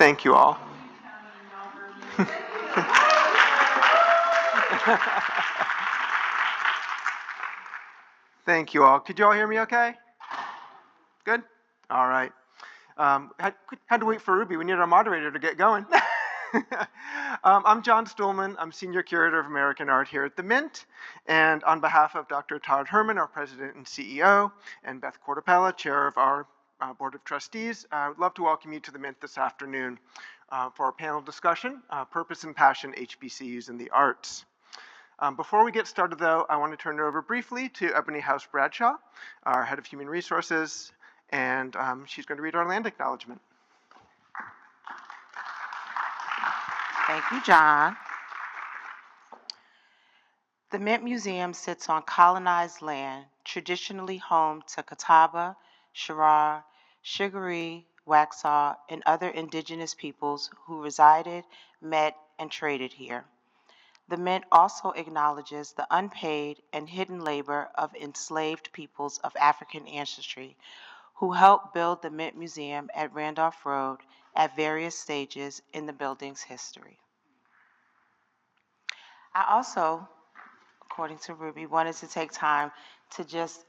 Thank you all. Thank you all. Could you all hear me okay? Good? All right. Had to wait for Rubie. We needed our moderator to get going. I'm John Stuhlman. I'm Senior Curator of American Art here at the Mint. And on behalf of Dr. Todd Herman, our President and CEO, and Beth Cortopella, Chair of our Board of Trustees, I would love to welcome you to the Mint this afternoon for our panel discussion, Purpose and Passion, HBCUs in the Arts. Before we get started, though, I want to turn it over briefly to Ebony House Bradshaw, our Head of Human Resources, and she's going to read our land acknowledgement. Thank you, John. The Mint Museum sits on colonized land, traditionally home to Catawba, Sherrard, Sugaree, Waxhaw, and other indigenous peoples who resided, met, and traded here. The Mint also acknowledges the unpaid and hidden labor of enslaved peoples of African ancestry who helped build the Mint Museum at Randolph Road at various stages in the building's history. I also, according to Rubie, wanted to take time to just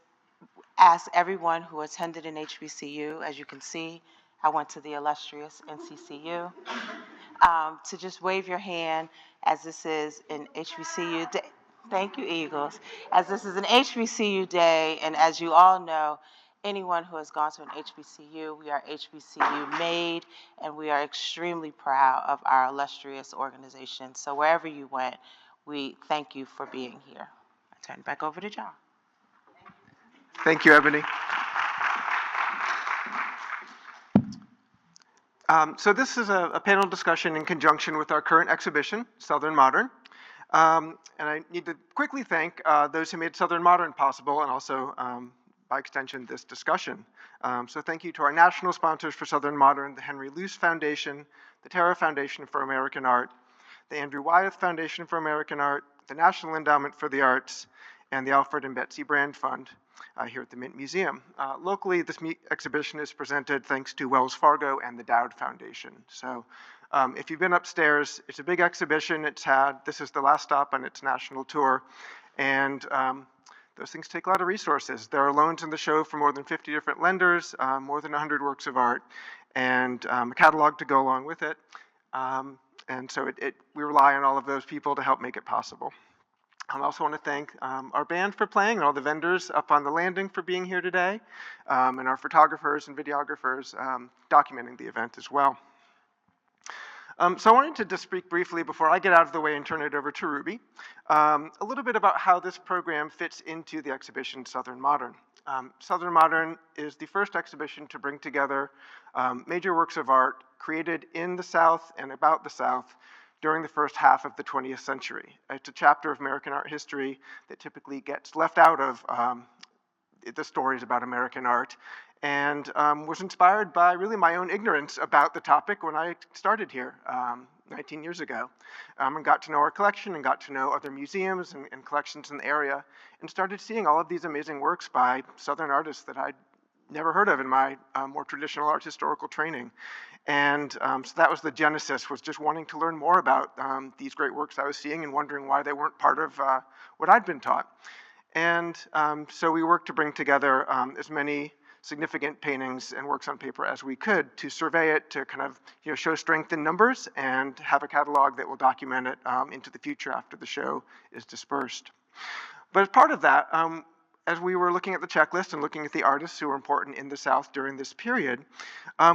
ask everyone who attended an HBCU. As you can see, I went to the illustrious NCCU, to just wave your hand as this is an HBCU day. Thank you, Eagles. As this is an HBCU day, and as you all know, anyone who has gone to an HBCU, we are HBCU made, and we are extremely proud of our illustrious organization. So wherever you went, we thank you for being here. I turn it back over to John. Thank you, Ebony. So this is a panel discussion in conjunction with our current exhibition, Southern Modern. And I need to quickly thank those who made Southern Modern possible, and also, by extension, this discussion. So thank you to our national sponsors for Southern Modern, the Henry Luce Foundation, the Terra Foundation for American Art, the Andrew Wyeth Foundation for American Art, the National Endowment for the Arts, and the Alfred and Betsy Brand Fund here at the Mint Museum. Locally, this exhibition is presented thanks to Wells Fargo and the Dowd Foundation. So if you've been upstairs, it's a big exhibition. This is the last stop on its national tour, and those things take a lot of resources. There are loans in the show from more than 50 different lenders, more than 100 works of art, and a catalog to go along with it. And so we rely on all of those people to help make it possible. I also want to thank our band for playing, and all the vendors up on the landing for being here today, and our photographers and videographers documenting the event as well. So I wanted to just speak briefly, before I get out of the way and turn it over to Rubie, a little bit about how this program fits into the exhibition Southern Modern. Southern Modern is the first exhibition to bring together major works of art created in the South and about the South during the first half of the 20th century. It's a chapter of American art history that typically gets left out of the stories about American art, and was inspired by really my own ignorance about the topic when I started here 19 years ago, and got to know our collection and got to know other museums and collections in the area, and started seeing all of these amazing works by Southern artists that I'd never heard of in my more traditional art historical training. And so that was the genesis, was just wanting to learn more about these great works I was seeing and wondering why they weren't part of what I'd been taught. And so we worked to bring together as many significant paintings and works on paper as we could to survey it, to kind of show strength in numbers, and have a catalog that will document it into the future after the show is dispersed. But as part of that, as we were looking at the checklist and looking at the artists who were important in the South during this period,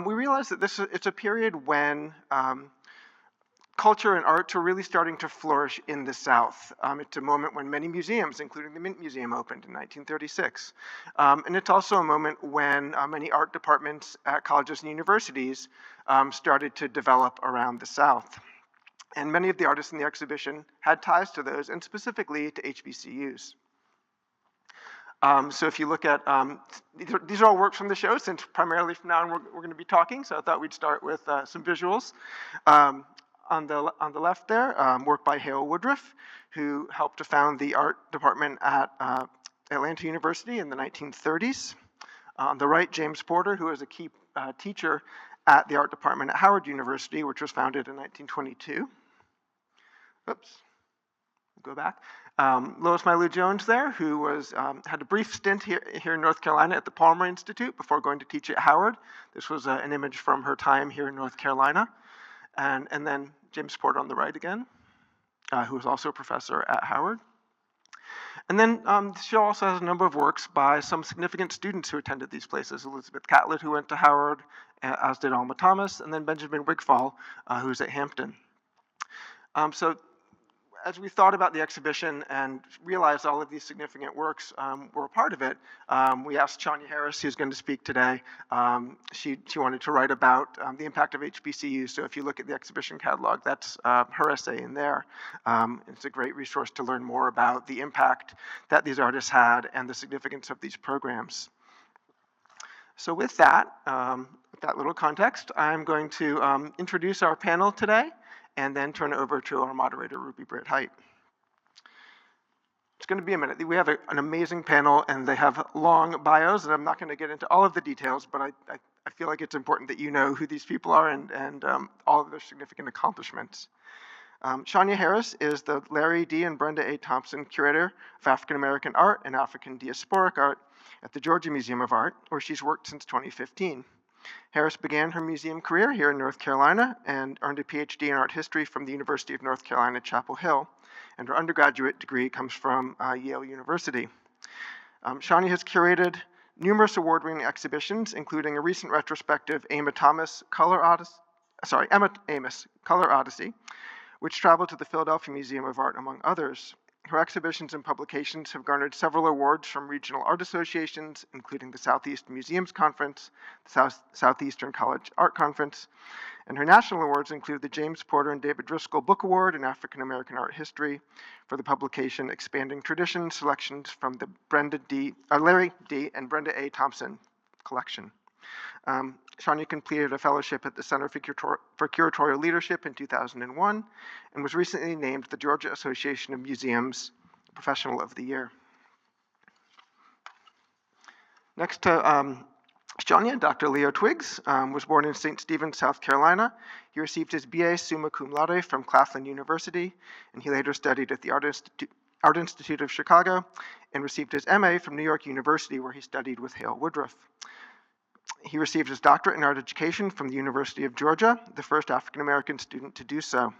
we realized that it's a period when culture and art are really starting to flourish in the South. It's a moment when many museums, including the Mint Museum, opened in 1936. And it's also a moment when many art departments at colleges and universities started to develop around the South. And many of the artists in the exhibition had ties to those, and specifically to HBCUs. So if you look at, these are all works from the show, since primarily from now on we're going to be talking, so I thought we'd start with some visuals. On the left there, work by Hale Woodruff, who helped to found the art department at Atlanta University in the 1930s. On the right, James Porter, who is a key teacher at the art department at Howard University, which was founded in 1922. Oops, go back. Lois Mailou Jones there, who was had a brief stint here in North Carolina at the Palmer Institute before going to teach at Howard. This was an image from her time here in North Carolina. And then James Porter on the right again, who was also a professor at Howard. And then the show also has a number of works by some significant students who attended these places. Elizabeth Catlett, who went to Howard, as did Alma Thomas, and then Benjamin Wigfall, who's at Hampton. So as we thought about the exhibition and realized all of these significant works were a part of it, we asked Shawnya Harris, who's going to speak today. She wanted to write about the impact of HBCUs. So if you look at the exhibition catalog, that's her essay in there. It's a great resource to learn more about the impact that these artists had and the significance of these programs. So with that little context, I'm going to introduce our panel today, and then turn it over to our moderator, Rubie Britt-Height. It's going to be a minute. We have an amazing panel, and they have long bios, and I'm not going to get into all of the details, but I feel like it's important that you know who these people are and all of their significant accomplishments. Shawnya Harris is the Larry D. and Brenda A. Thompson Curator of African American Art and African Diasporic Art at the Georgia Museum of Art, where she's worked since 2015. Harris began her museum career here in North Carolina and earned a PhD in art history from the University of North Carolina, Chapel Hill, and her undergraduate degree comes from Yale University. Shawnya has curated numerous award-winning exhibitions, including a recent retrospective Emma Amos Color Odyssey, which traveled to the Philadelphia Museum of Art, among others. Her exhibitions and publications have garnered several awards from regional art associations, including the Southeast Museums Conference, the Southeastern College Art Conference, and her national awards include the James Porter and David Driscoll Book Award in African American Art History for the publication Expanding Traditions, selections from the Larry D. and Brenda A. Thompson collection. Shawnya completed a fellowship at the Center for Curatorial Leadership in 2001 and was recently named the Georgia Association of Museums Professional of the Year. Next to Shawnya, Dr. Leo Twiggs was born in St. Stephen, South Carolina. He received his BA summa cum laude from Claflin University, and he later studied at the Art Institute of Chicago and received his MA from New York University, where he studied with Hale Woodruff. He received his doctorate in art education from the University of Georgia, the first African-American student to do so.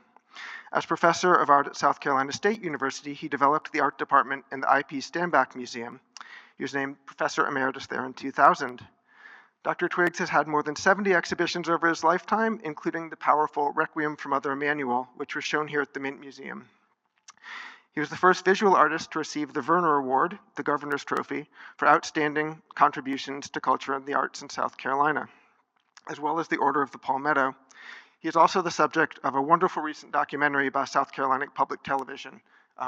As professor of art at South Carolina State University, he developed the art department in the IP Stanback Museum. He was named professor emeritus there in 2000. Dr. Twiggs has had more than 70 exhibitions over his lifetime, including the powerful Requiem for Mother Emanuel, which was shown here at the Mint Museum. He was the first visual artist to receive the Verner Award, the Governor's Trophy, for outstanding contributions to culture and the arts in South Carolina, as well as the Order of the Palmetto. He is also the subject of a wonderful recent documentary by South Carolina Public Television,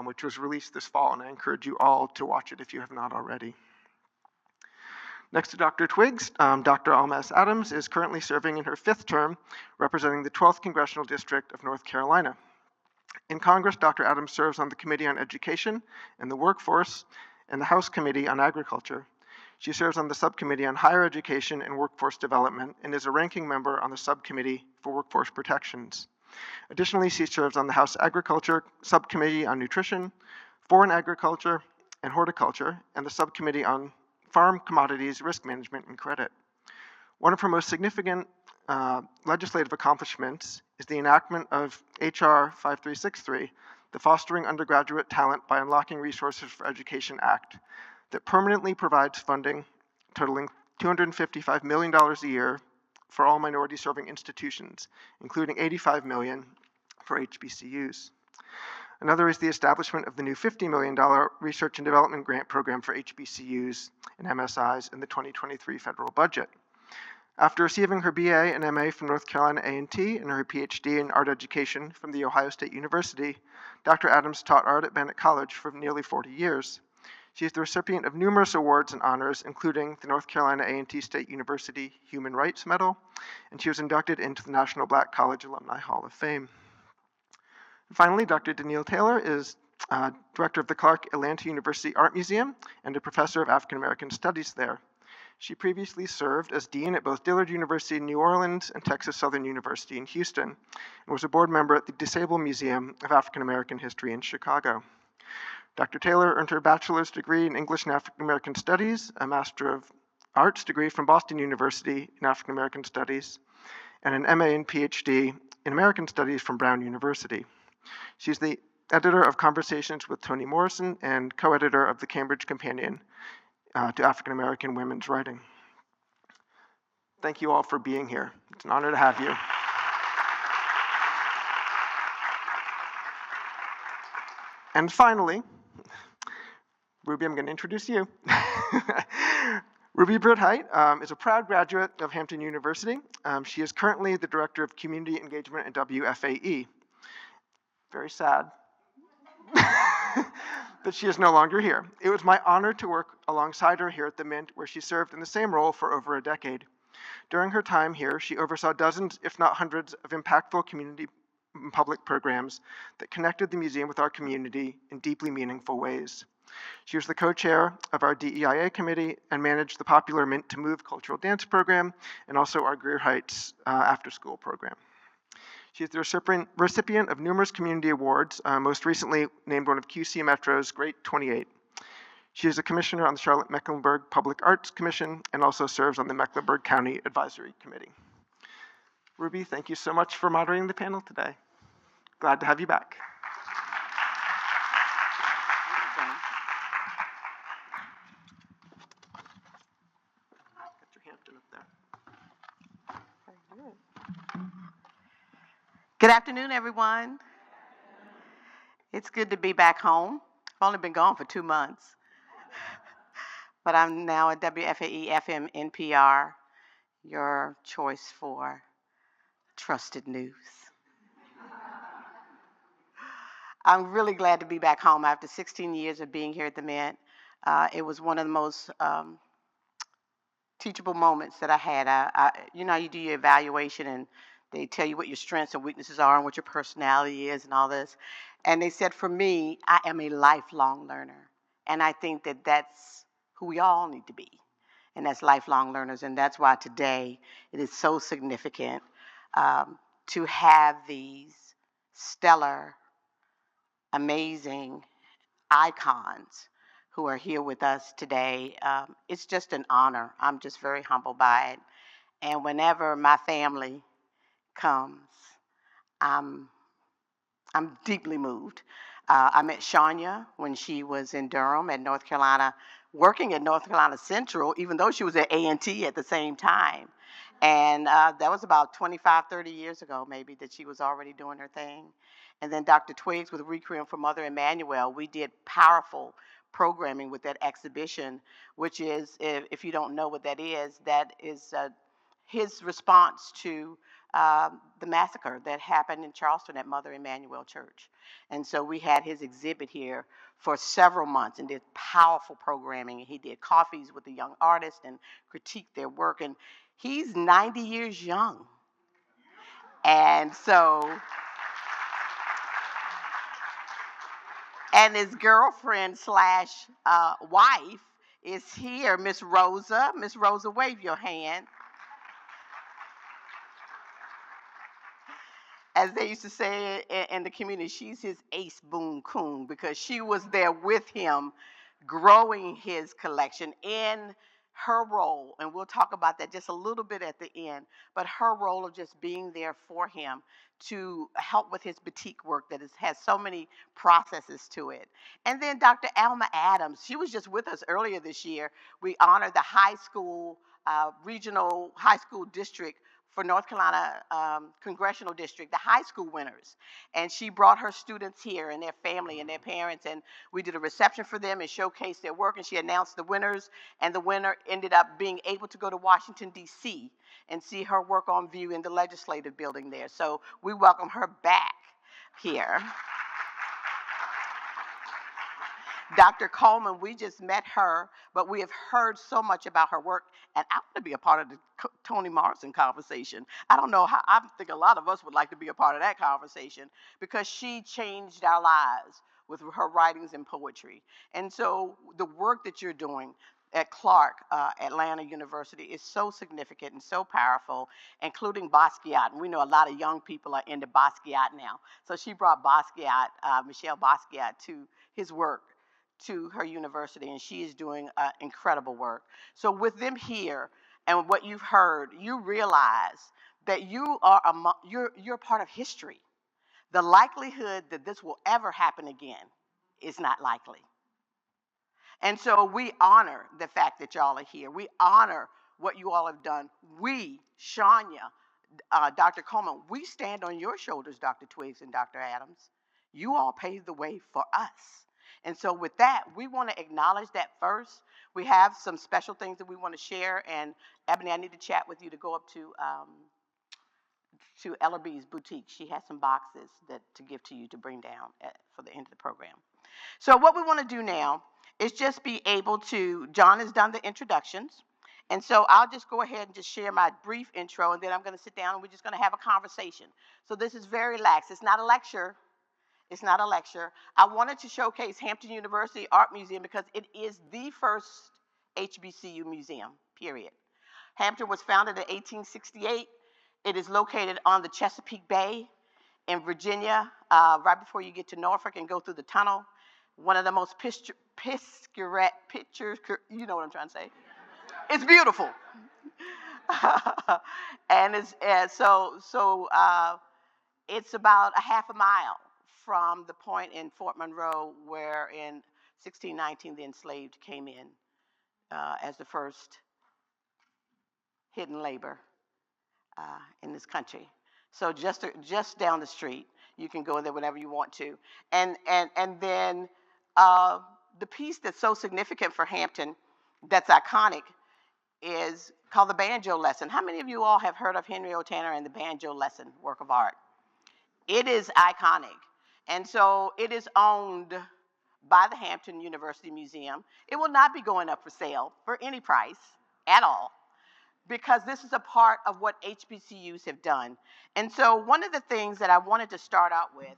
which was released this fall, and I encourage you all to watch it if you have not already. Next to Dr. Twiggs, Dr. Alma S. Adams is currently serving in her 5th term, representing the 12th Congressional District of North Carolina. In Congress, Dr. Adams serves on the Committee on Education and the Workforce and the House Committee on Agriculture. She serves on the Subcommittee on Higher Education and Workforce Development and is a ranking member on the Subcommittee for Workforce Protections. Additionally, she serves on the House Agriculture Subcommittee on Nutrition, Foreign Agriculture, and Horticulture, and the Subcommittee on Farm Commodities, Risk Management, and Credit. One of her most significant legislative accomplishments is the enactment of H.R. 5363, the Fostering Undergraduate Talent by Unlocking Resources for Education Act, that permanently provides funding totaling $255 million a year for all minority-serving institutions, including $85 million for HBCUs. Another is the establishment of the new $50 million Research and Development Grant Program for HBCUs and MSIs in the 2023 federal budget. After receiving her BA and MA from North Carolina A&T and her PhD in art education from The Ohio State University, Dr. Adams taught art at Bennett College for nearly 40 years. She is the recipient of numerous awards and honors, including the North Carolina A&T State University Human Rights Medal, and she was inducted into the National Black College Alumni Hall of Fame. And finally, Dr. Danille Taylor is director of the Clark Atlanta University Art Museum and a professor of African American Studies there. She previously served as dean at both Dillard University in New Orleans and Texas Southern University in Houston, and was a board member at the DeSable Museum of African American History in Chicago. Dr. Taylor earned her bachelor's degree in English and African American Studies, a Master of Arts degree from Boston University in African American Studies, and an MA and PhD in American Studies from Brown University. She's the editor of Conversations with Toni Morrison and co-editor of the Cambridge Companion to African American Women's Writing. Thank you all for being here. It's an honor to have you. And finally, Rubie, I'm going to introduce you. Rubie Britt-Height is a proud graduate of Hampton University. She is currently the Director of Community Engagement at WFAE. Very sad that she is no longer here. It was my honor to work alongside her here at the Mint, where she served in the same role for over a decade. During her time here, she oversaw dozens, if not hundreds, of impactful community and public programs that connected the museum with our community in deeply meaningful ways. She was the co-chair of our DEIA committee and managed the popular Mint to Move cultural dance program and also our Greer Heights after-school program. She is the recipient of numerous community awards, most recently named one of QC Metro's Great 28. She is a commissioner on the Charlotte-Mecklenburg Public Arts Commission and also serves on the Mecklenburg County Advisory Committee. Rubie, thank you so much for moderating the panel today. Glad to have you back. Get your Hampton up there. Very good. Good afternoon, everyone. It's good to be back home. I've only been gone for 2 months, but I'm now at WFAE FM NPR, your choice for trusted news. I'm really glad to be back home after 16 years of being here at the Mint. It was one of the most teachable moments that I had. You know, you do your evaluation and they tell you what your strengths and weaknesses are and what your personality is and all this. And they said, for me, I am a lifelong learner. And I think that that's who we all need to be. And that's lifelong learners. And that's why today it is so significant to have these stellar, amazing icons who are here with us today. It's just an honor. I'm just very humbled by it. And whenever my family comes, I'm deeply moved. I met Shawnya when she was in Durham at North Carolina, working at North Carolina Central, even though she was at A&T at the same time. And that was about 25, 30 years ago, maybe, that she was already doing her thing. And then Dr. Twiggs with Requiem for Mother Emmanuel, we did powerful programming with that exhibition, which is, if you don't know what that is his response to the massacre that happened in Charleston at Mother Emmanuel Church. And so we had his exhibit here for several months and did powerful programming. He did coffees with the young artists and critiqued their work. And he's 90 years young. And so, and his girlfriend slash wife is here, Miss Rosa. Miss Rosa, wave your hand. As they used to say in the community, she's his ace boon coon, because she was there with him growing his collection in her role, and we'll talk about that just a little bit at the end, but her role of just being there for him to help with his batik work that has so many processes to it. And then Dr. Alma S, she was just with us earlier this year. We honored the high school, regional high school district for North Carolina Congressional District, the high school winners. And she brought her students here and their family and their parents, and we did a reception for them and showcased their work, and she announced the winners, and the winner ended up being able to go to Washington, D.C. and see her work on view in the legislative building there. So we welcome her back here. Dr. Coleman, we just met her, but we have heard so much about her work, and I want to be a part of the Toni Morrison conversation. I don't know how, I think a lot of us would like to be a part of that conversation, because she changed our lives with her writings and poetry. And so the work that you're doing, at Clark, Atlanta University is so significant and so powerful, including Basquiat. And we know a lot of young people are into Basquiat now. So she brought Basquiat, Michelle Basquiat, to his work to her university, and she is doing incredible work. So with them here and what you've heard, you realize that you are you're part of history. The likelihood that this will ever happen again is not likely. And so we honor the fact that y'all are here. We honor what you all have done. We, Shawnya, Dr. Coleman, we stand on your shoulders, Dr. Twiggs and Dr. Adams. You all paved the way for us. And so with that, we want to acknowledge that first. We have some special things that we want to share. And Ebony, I need to chat with you to go up to Ella B's boutique. She has some boxes to give to you to bring down for the end of the program. So what we want to do now is just be able to, John has done the introductions. And so I'll just go ahead and just share my brief intro, and then I'm going to sit down and we're just going to have a conversation. So this is very relaxed. It's not a lecture. It's not a lecture. I wanted to showcase Hampton University Art Museum because it is the first HBCU museum, period. Hampton was founded in 1868. It is located on the Chesapeake Bay in Virginia, right before you get to Norfolk and go through the tunnel. One of the most pictures, you know what I'm trying to say. It's beautiful. And it's it's about a half a mile from the point in Fort Monroe where in 1619 the enslaved came in as the first hidden labor in this country. So just down the street, you can go there whenever you want to. And then the piece that's so significant for Hampton, that's iconic, is called the Banjo Lesson. How many of you all have heard of Henry O. Tanner and the Banjo Lesson work of art? It is iconic. And so it is owned by the Hampton University Museum. It will not be going up for sale for any price at all, because this is a part of what HBCUs have done. And so one of the things that I wanted to start out with,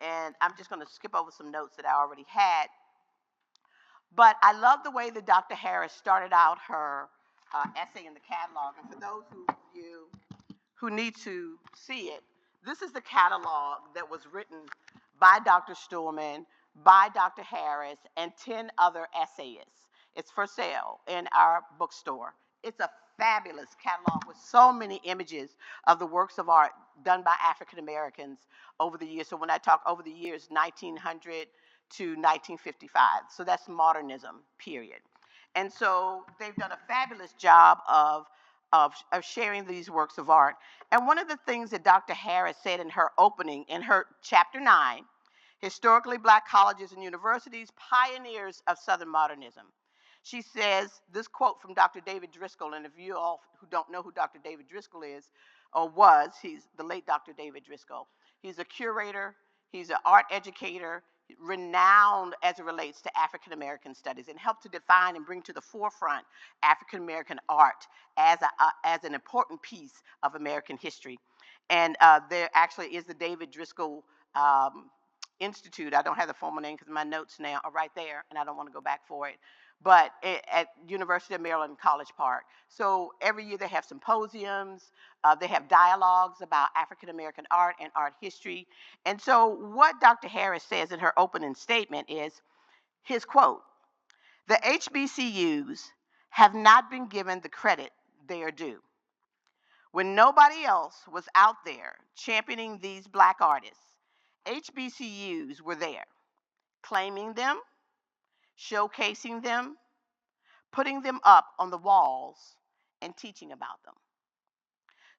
and I'm just going to skip over some notes that I already had, but I love the way that Dr. Harris started out her essay in the catalog. And for those of you who need to see it, this is the catalog that was written by Dr. Stuhlman, by Dr. Harris, and 10 other essayists. It's for sale in our bookstore. It's a fabulous catalog with so many images of the works of art done by African Americans over the years. So when I talk over the years, 1900 to 1955. So that's modernism, period. And so they've done a fabulous job of sharing these works of art. And one of the things that Dr. Harris said in her opening, in her chapter 9, Historically Black Colleges and Universities, Pioneers of Southern Modernism. She says, this quote from Dr. David Driscoll, and if you all who don't know who Dr. David Driscoll is, or was, he's the late Dr. David Driscoll. He's a curator, he's an art educator, renowned as it relates to African American studies, and helped to define and bring to the forefront African American art as an important piece of American history. And there actually is the David Driscoll Institute. I don't have the formal name because my notes now are right there, and I don't want to go back for it. But at University of Maryland, College Park. So every year they have symposiums, they have dialogues about African American art and art history. And so what Dr. Harris says in her opening statement is, his quote, "The HBCUs have not been given the credit they are due. When nobody else was out there championing these Black artists, HBCUs were there, claiming them, showcasing them, putting them up on the walls, and teaching about them."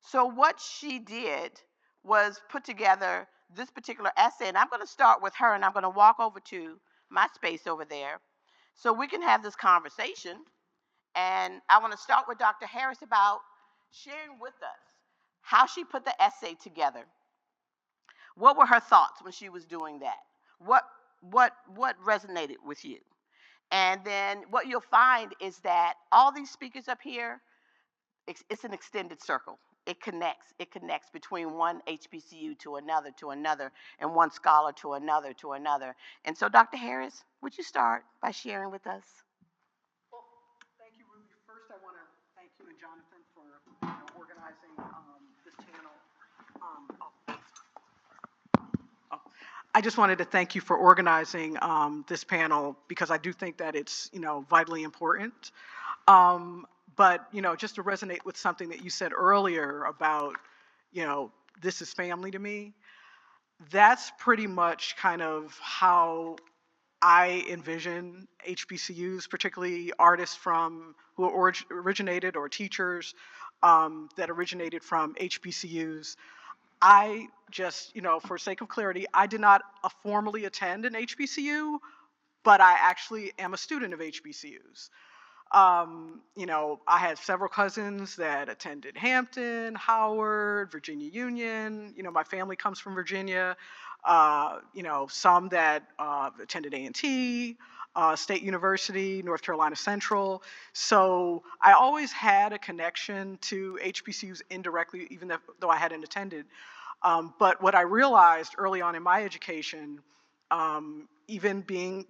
So what she did was put together this particular essay, and I'm going to start with her, and I'm going to walk over to my space over there so we can have this conversation. And I want to start with Dr. Harris about sharing with us how she put the essay together. What were her thoughts when she was doing that? What resonated with you? And then what you'll find is that all these speakers up here, it's an extended circle. It connects between one HBCU to another, and one scholar to another. And so, Dr. Harris, would you start by sharing with us? Well, this panel. I just wanted to thank you for organizing this panel because I do think that it's, vitally important. But, just to resonate with something that you said earlier about, this is family to me, that's pretty much kind of how I envision HBCUs, particularly artists who originated or teachers that originated from HBCUs. I just, for sake of clarity, I did not formally attend an HBCU, but I actually am a student of HBCUs. I had several cousins that attended Hampton, Howard, Virginia Union. My family comes from Virginia. Some that attended A&T, State University, North Carolina Central. So I always had a connection to HBCUs indirectly, even though I hadn't attended. But what I realized early on in my education, even being,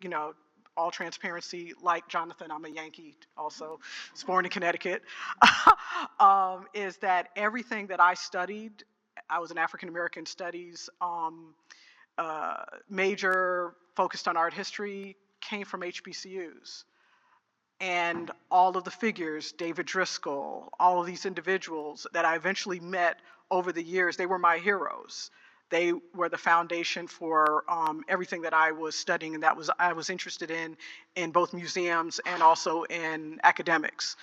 all transparency, like Jonathan, I'm a Yankee also, was born in Connecticut, is that everything that I studied, I was an African American studies major, focused on art history, came from HBCUs. And all of the figures, David Driscoll, all of these individuals that I eventually met over the years, they were my heroes. They were the foundation for everything that I was studying and that I was interested in both museums and also in academics.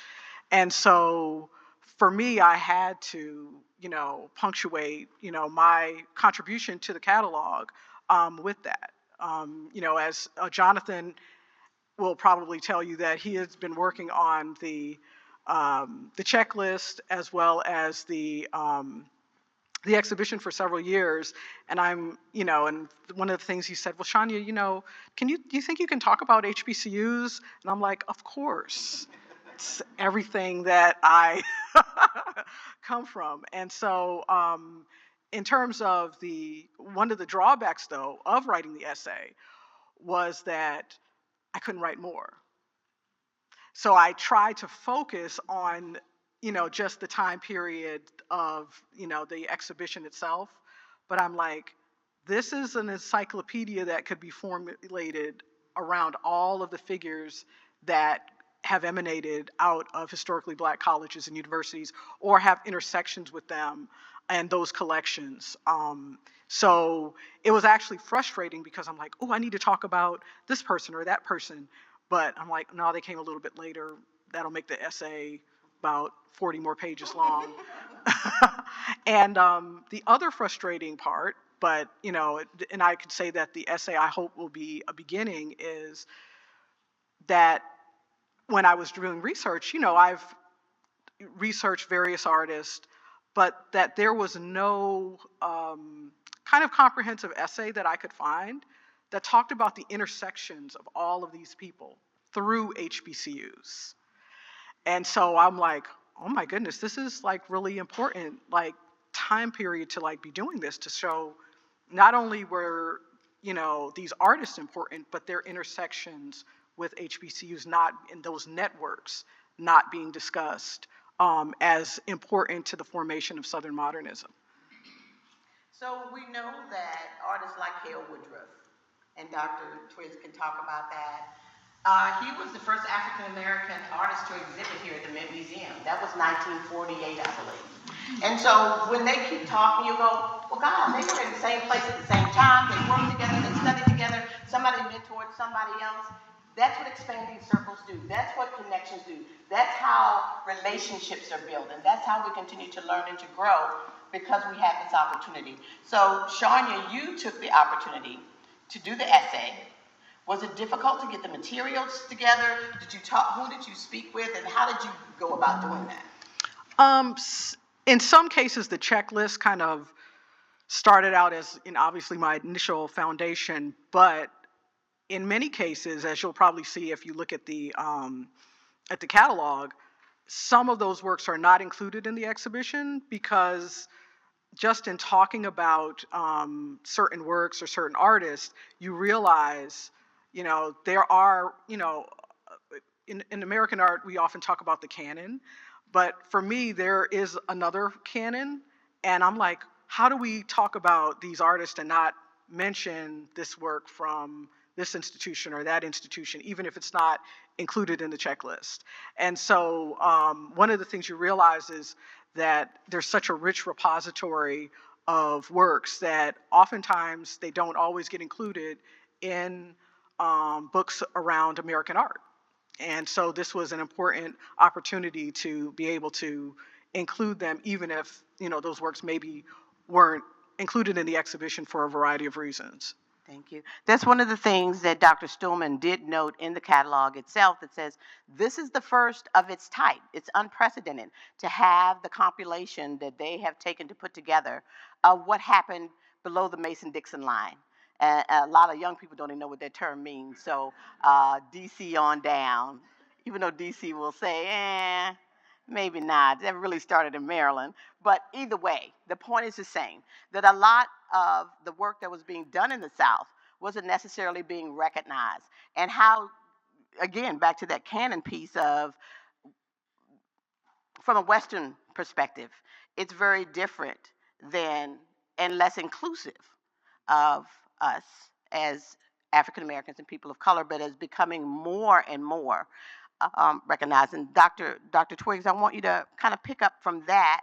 And so for me, I had to, punctuate, my contribution to the catalog with that. As Jonathan will probably tell you that he has been working on the checklist as well as the exhibition for several years, and I'm, and one of the things he said, well, Shawnya, do you think you can talk about HBCUs? And I'm like, of course. It's everything that I come from. And so in terms of one of the drawbacks, though, of writing the essay was that I couldn't write more. So I tried to focus on just the time period of, the exhibition itself. But I'm like, this is an encyclopedia that could be formulated around all of the figures that have emanated out of historically Black colleges and universities or have intersections with them and those collections. So it was actually frustrating because I'm like, oh, I need to talk about this person or that person. But I'm like, no, they came a little bit later. That'll make the essay about 40 more pages long. And the other frustrating part, but, and I could say that the essay I hope will be a beginning, is that when I was doing research, I've researched various artists, but that there was no kind of comprehensive essay that I could find that talked about the intersections of all of these people through HBCUs. And so I'm like, oh my goodness, this is like really important, like time period to like be doing this, to show not only were, these artists important, but their intersections with HBCUs not in those networks not being discussed as important to the formation of Southern modernism. So we know that artists like Hale Woodruff, and Dr. Twiggs can talk about that. He was the first African-American artist to exhibit here at the Mint Museum. That was 1948, I believe. And so when they keep talking, you go, well, God, they were in the same place at the same time. They worked together, they studied together. Somebody mentored somebody else. That's what expanding circles do. That's what connections do. That's how relationships are built. And that's how we continue to learn and to grow, because we have this opportunity. So, Shawnya, you took the opportunity to do the essay. Was it difficult to get the materials together? Did you talk? Who did you speak with, and how did you go about doing that? In some cases, the checklist kind of started out as, obviously my initial foundation, but in many cases, as you'll probably see if you look at the catalog, some of those works are not included in the exhibition because just in talking about certain works or certain artists, you realize, there are, in American art, we often talk about the canon, But for me, there is another canon, and I'm like, how do we talk about these artists and not mention this work from this institution or that institution, even if it's not included in the checklist? And so one of the things you realize is that there's such a rich repository of works that oftentimes they don't always get included in books around American art. And so this was an important opportunity to be able to include them, even if, you know, those works maybe weren't included in the exhibition for a variety of reasons. Thank you. That's one of the things that Dr. Stillman did note in the catalog itself that says this is the first of its type. It's unprecedented to have the compilation that they have taken to put together of what happened below the Mason-Dixon line. A lot of young people don't even know what that term means. So DC on down, even though DC will say, maybe not. That really started in Maryland. But either way, the point is the same, that a lot of the work that was being done in the South wasn't necessarily being recognized. And how, again, back to that canon piece of, from a Western perspective, it's very different than, and less inclusive of us as African Americans and people of color, but as becoming more and more recognized. And Dr. Twiggs, I want you to kind of pick up from that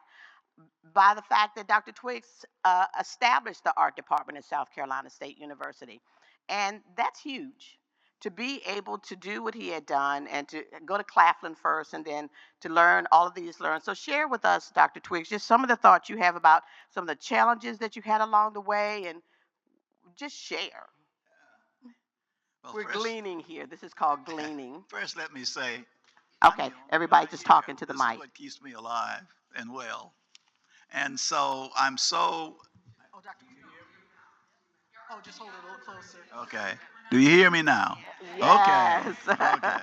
by the fact that Dr. Twiggs established the art department at South Carolina State University. And that's huge, to be able to do what he had done and to go to Claflin first and then to learn all of these learns. So share with us, Dr. Twiggs, just some of the thoughts you have about some of the challenges that you had along the way, and just share. Well, We're gleaning here. This is called gleaning. First, let me say. Okay, everybody just talking to the this mic. Is what keeps me alive and well. And so I'm so. Oh, Dr. Oh, just hold it a little closer. Okay. Do you hear me now? Yes. Okay.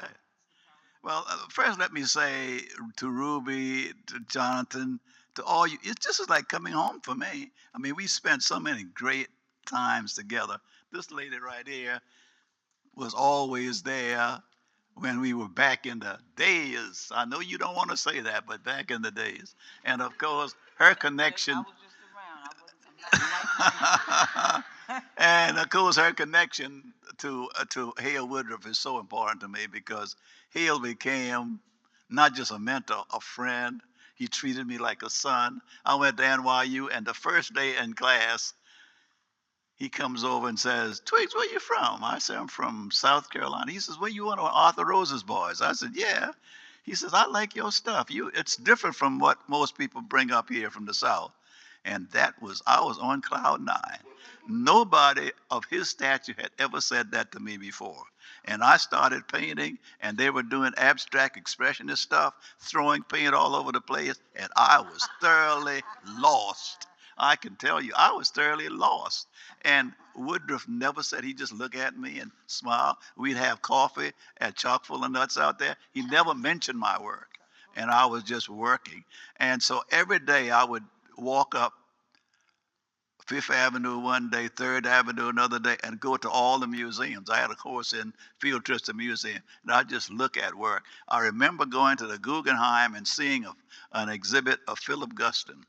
Well, first let me say to Rubie, to Jonathan, to all you, it just is like coming home for me. I mean, we spent so many great times together. This lady right here was always there when we were back in the days. I know you don't want to say that, but back in the days. And of course, her connection. I was just around. And of course, her connection to Hale Woodruff is so important to me, because Hale became not just a mentor, a friend. He treated me like a son. I went to NYU, and the first day in class, he comes over and says, "Twiggs, where you from?" I said, "I'm from South Carolina." He says, "Well, you one of Arthur Rose's boys?" I said, "Yeah." He says, "I like your stuff. It's different from what most people bring up here from the South." And I was on cloud nine. Nobody of his stature had ever said that to me before. And I started painting, and they were doing abstract expressionist stuff, throwing paint all over the place, and I was thoroughly lost. I can tell you, I was thoroughly lost. And Woodruff never said, he just looked at me and smiled. We'd have coffee at Chock full of Nuts out there. He never mentioned my work, and I was just working. And so every day I would walk up Fifth Avenue one day, Third Avenue another day, and go to all the museums. I had a course in field trips to museum, and I just look at work. I remember going to the Guggenheim and seeing an exhibit of Philip Guston.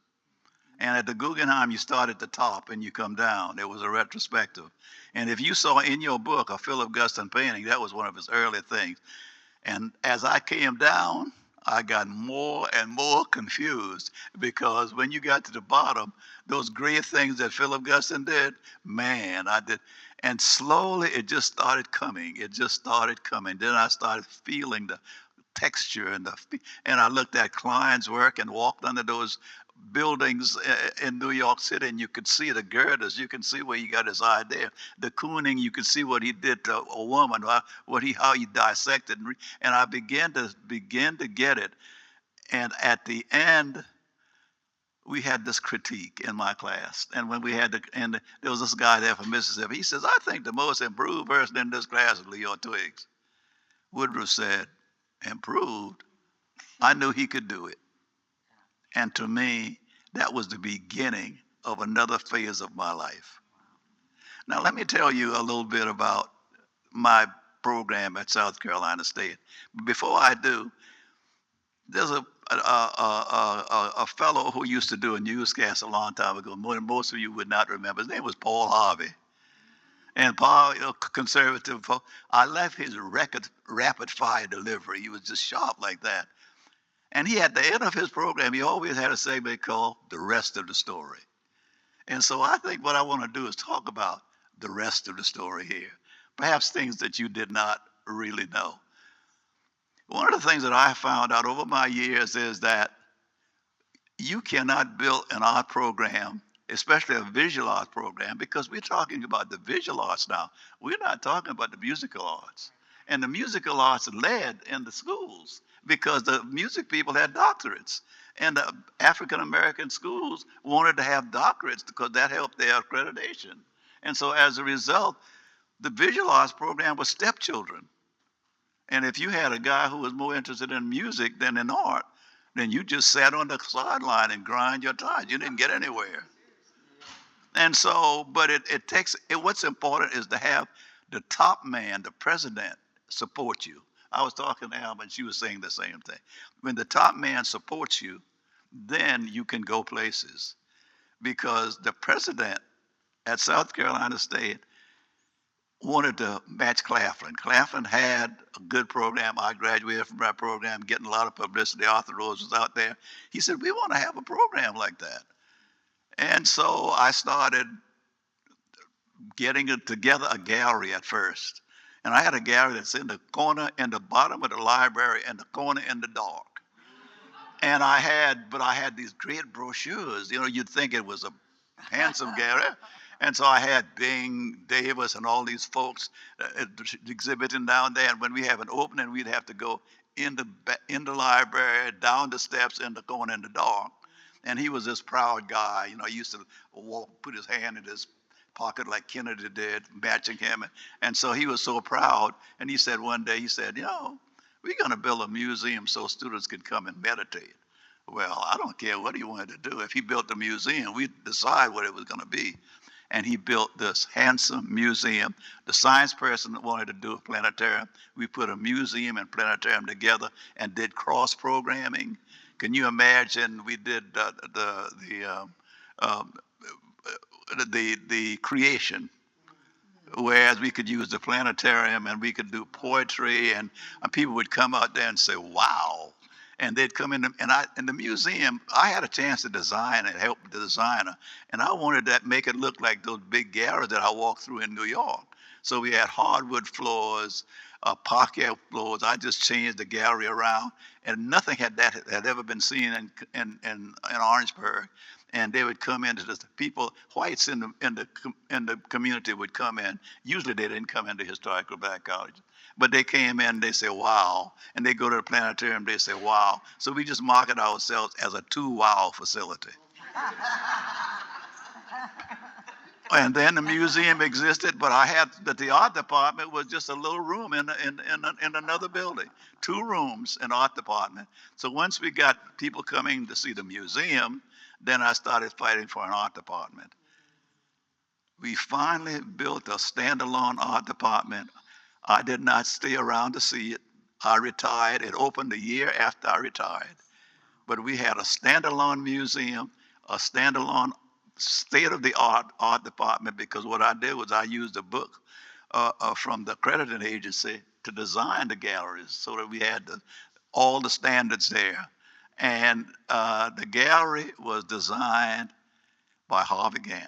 And at the Guggenheim, you start at the top and you come down. There was a retrospective. And if you saw in your book a Philip Guston painting, that was one of his early things. And as I came down, I got more and more confused, because when you got to the bottom, those great things that Philip Guston did, man, I did. And slowly it just started coming. It just started coming. Then I started feeling the texture and I looked at Klein's work and walked under those buildings in New York City, and you could see the girders. You can see where he got his idea. The Kooning, you could see what he did to a woman, how he dissected, and I began to get it. And at the end, we had this critique in my class, and when we had there was this guy there from Mississippi. He says, "I think the most improved person in this class is Leo Twiggs." Woodruff said, "Improved?" I knew he could do it. And to me, that was the beginning of another phase of my life. Now, let me tell you a little bit about my program at South Carolina State. Before I do, there's a a fellow who used to do a newscast a long time ago. Most of you would not remember. His name was Paul Harvey. And Paul, conservative, I left his rapid fire delivery. He was just sharp like that. And he, at the end of his program, he always had a segment called The Rest of the Story. And so I think what I want to do is talk about the rest of the story here. Perhaps things that you did not really know. One of the things that I found out over my years is that you cannot build an art program, especially a visual art program, because we're talking about the visual arts now. We're not talking about the musical arts. And the musical arts led in the schools because the music people had doctorates. And the African American schools wanted to have doctorates because that helped their accreditation. And so as a result, the visual arts program was stepchildren. And if you had a guy who was more interested in music than in art, then you just sat on the sideline and grind your tires. You didn't get anywhere. And so, but what's important is to have the top man, the president, support you. I was talking to Alma and she was saying the same thing. When the top man supports you, then you can go places. Because the president at South Carolina State wanted to match Claflin. Claflin had a good program. I graduated from that program, getting a lot of publicity. Arthur Rose was out there. He said, we want to have a program like that. And so I started getting together a gallery at first. And I had a gallery that's in the corner, in the bottom of the library, in the corner in the dark. And I had these great brochures. You know, you'd think it was a handsome gallery. And so I had Bing Davis and all these folks exhibiting down there. And when we have an opening, we'd have to go in the library, down the steps, in the corner in the dark. And he was this proud guy. You know, he used to put his hand in his pocket like Kennedy did, matching him. And so he was so proud. And he said one day, he said, you know, we're going to build a museum so students can come and meditate. Well, I don't care what he wanted to do. If he built a museum, we'd decide what it was going to be. And he built this handsome museum. The science person wanted to do a planetarium. We put a museum and planetarium together and did cross-programming. Can you imagine? We did the creation, whereas we could use the planetarium and we could do poetry, and people would come out there and say, wow. And they'd come in, in the museum, I had a chance to design and help the designer, and I wanted to make it look like those big galleries that I walked through in New York. So we had hardwood floors, parquet floors. I just changed the gallery around, and nothing had ever been seen in Orangeburg. And they would come into the people, whites in the community would come in. Usually they didn't come into historical black colleges, but they came in. They say wow, and they go to the planetarium. They say wow. So we just market ourselves as a 2-wow facility. And then the museum existed, but the art department was just a little room in another building, 2 rooms in art department. So once we got people coming to see the museum, then I started fighting for an art department. We finally built a standalone art department. I did not stay around to see it. I retired. It opened a year after I retired. But we had a standalone museum, a standalone state-of-the-art art department, because what I did was I used a book from the accrediting agency to design the galleries so that we had all the standards there. And the gallery was designed by Harvey Gantt.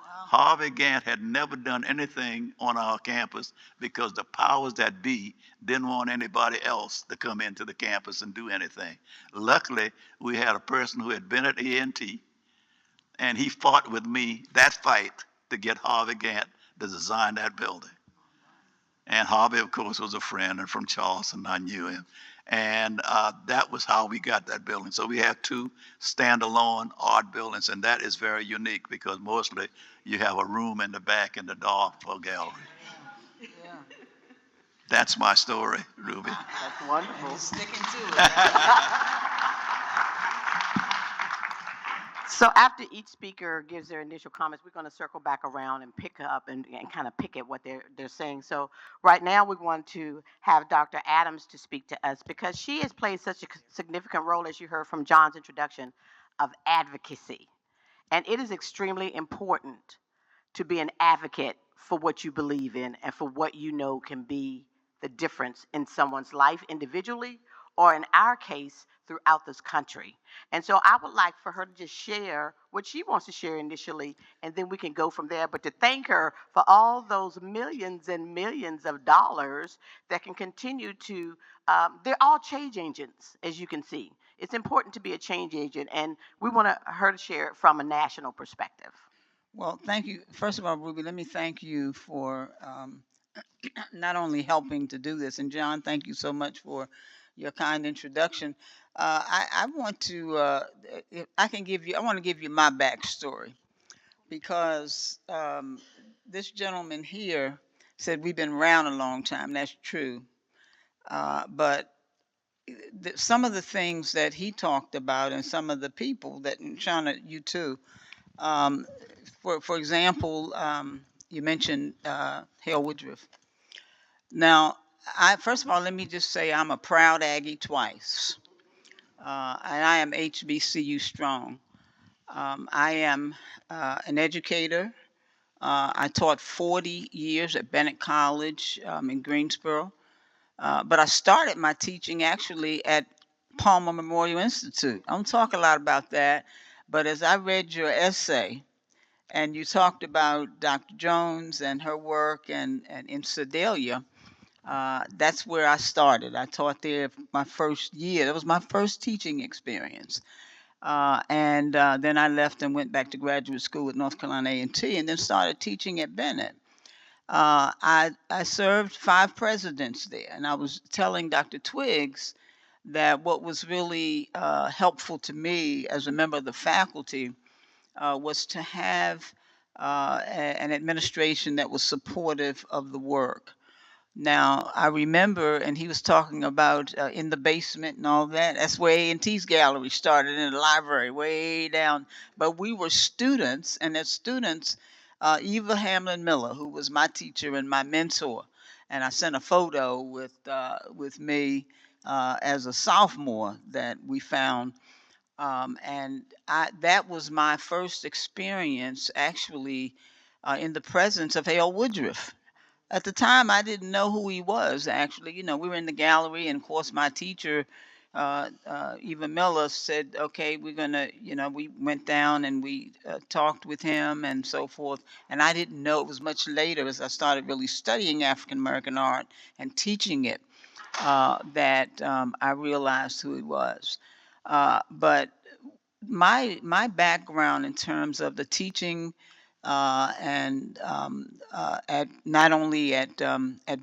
Harvey Gantt had never done anything on our campus because the powers that be didn't want anybody else to come into the campus and do anything. Luckily, we had a person who had been at A&T, and he fought with me that fight to get Harvey Gantt to design that building. And Harvey, of course, was a friend, and from Charleston, I knew him. And that was how we got that building. So we have 2 standalone art buildings, and that is very unique because mostly you have a room in the back in the dark for a gallery. Yeah. That's my story, Rubie. That's wonderful. Sticking to it. So after each speaker gives their initial comments, we're going to circle back around and pick up and kind of pick at what they're saying. So right now we want to have Dr. Adams to speak to us because she has played such a significant role, as you heard from John's introduction, of advocacy. And it is extremely important to be an advocate for what you believe in and for what you know can be the difference in someone's life individually, or in our case, throughout this country. And so I would like for her to just share what she wants to share initially, and then we can go from there. But to thank her for all those millions and millions of dollars that can continue to, they're all change agents, as you can see. It's important to be a change agent, and we want her to share it from a national perspective. Well, thank you. First of all, Rubie, let me thank you for not only helping to do this, and John, thank you so much for your kind introduction. I want to, if I can give you, I want to give you my backstory because this gentleman here said we've been around a long time. That's true, but some of the things that he talked about and some of the people that, and Shawnya, you too. Um, for example, you mentioned Hale Woodruff. Now, first of all, let me just say I'm a proud Aggie twice, and I am HBCU strong. I am an educator. I taught 40 years at Bennett College in Greensboro, but I started my teaching actually at Palmer Memorial Institute. I don't talk a lot about that, but as I read your essay, and you talked about Dr. Jones and her work and in Sedalia, that's where I started. I taught there my first year. That was my first teaching experience. And then I left and went back to graduate school at North Carolina A&T and then started teaching at Bennett. I served 5 presidents there, and I was telling Dr. Twiggs that what was really helpful to me as a member of the faculty was to have an administration that was supportive of the work. Now, I remember, and he was talking about in the basement and all that. That's where A&T's gallery started, in the library, way down. But we were students, and as students, Eva Hamlin Miller, who was my teacher and my mentor, and I sent a photo with me as a sophomore that we found. And that was my first experience actually in the presence of Hale Woodruff. At the time, I didn't know who he was, actually. You know, we were in the gallery, and of course, my teacher, Eva Miller, said, okay, we're going to, you know, we went down and we talked with him and so forth. And I didn't know. It was much later as I started really studying African American art and teaching it that I realized who he was. But my background in terms of the teaching and at not only at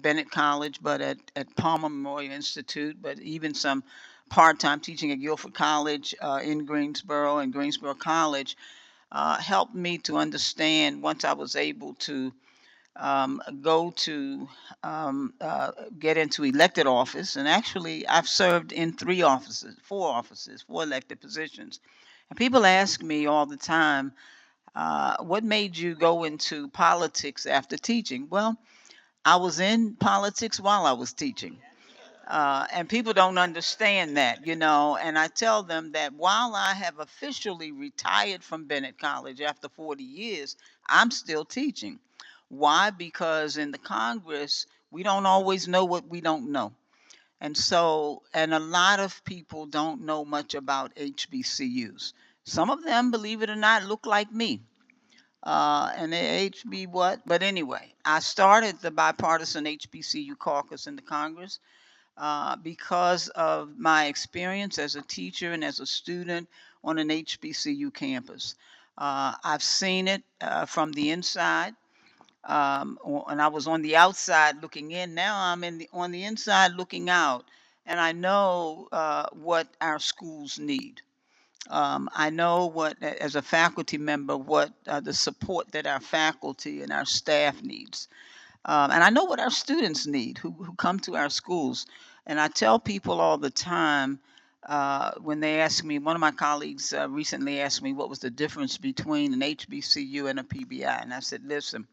Bennett College, but at Palmer Memorial Institute, but even some part-time teaching at Guilford College in Greensboro and Greensboro College helped me to understand once I was able to go to get into elected office. And actually, I've served in 4 elected positions. And people ask me all the time, what made you go into politics after teaching? Well, I was in politics while I was teaching. And people don't understand that, you know. And I tell them that while I have officially retired from Bennett College after 40 years, I'm still teaching. Why? Because in the Congress, we don't always know what we don't know. And so, and a lot of people don't know much about HBCUs. Some of them, believe it or not, look like me. And they HB what? But anyway, I started the bipartisan HBCU caucus in the Congress because of my experience as a teacher and as a student on an HBCU campus. I've seen it from the inside. And I was on the outside looking in. Now I'm on the inside looking out, and I know what our schools need. I know what, as a faculty member, what the support that our faculty and our staff needs. And I know what our students need who come to our schools. And I tell people all the time, when they asked me, one of my colleagues recently asked me what was the difference between an HBCU and a PBI. And I said, listen,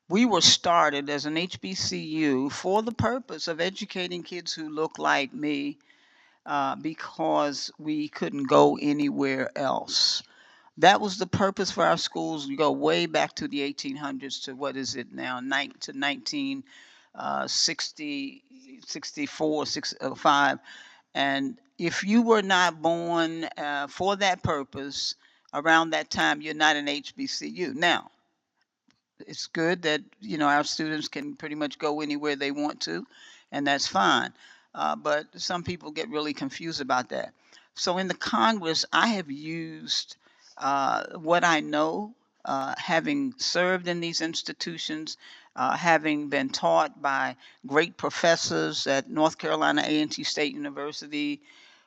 we were started as an HBCU for the purpose of educating kids who look like me because we couldn't go anywhere else. That was the purpose for our schools. You go way back to the 1800s to what is it now, to 1960, 64, 65. And if you were not born for that purpose around that time, you're not an HBCU. Now, it's good that our students can pretty much go anywhere they want to, and that's fine. But some people get really confused about that. So in the Congress, I have used what I know, having served in these institutions, having been taught by great professors at North Carolina A&T State University,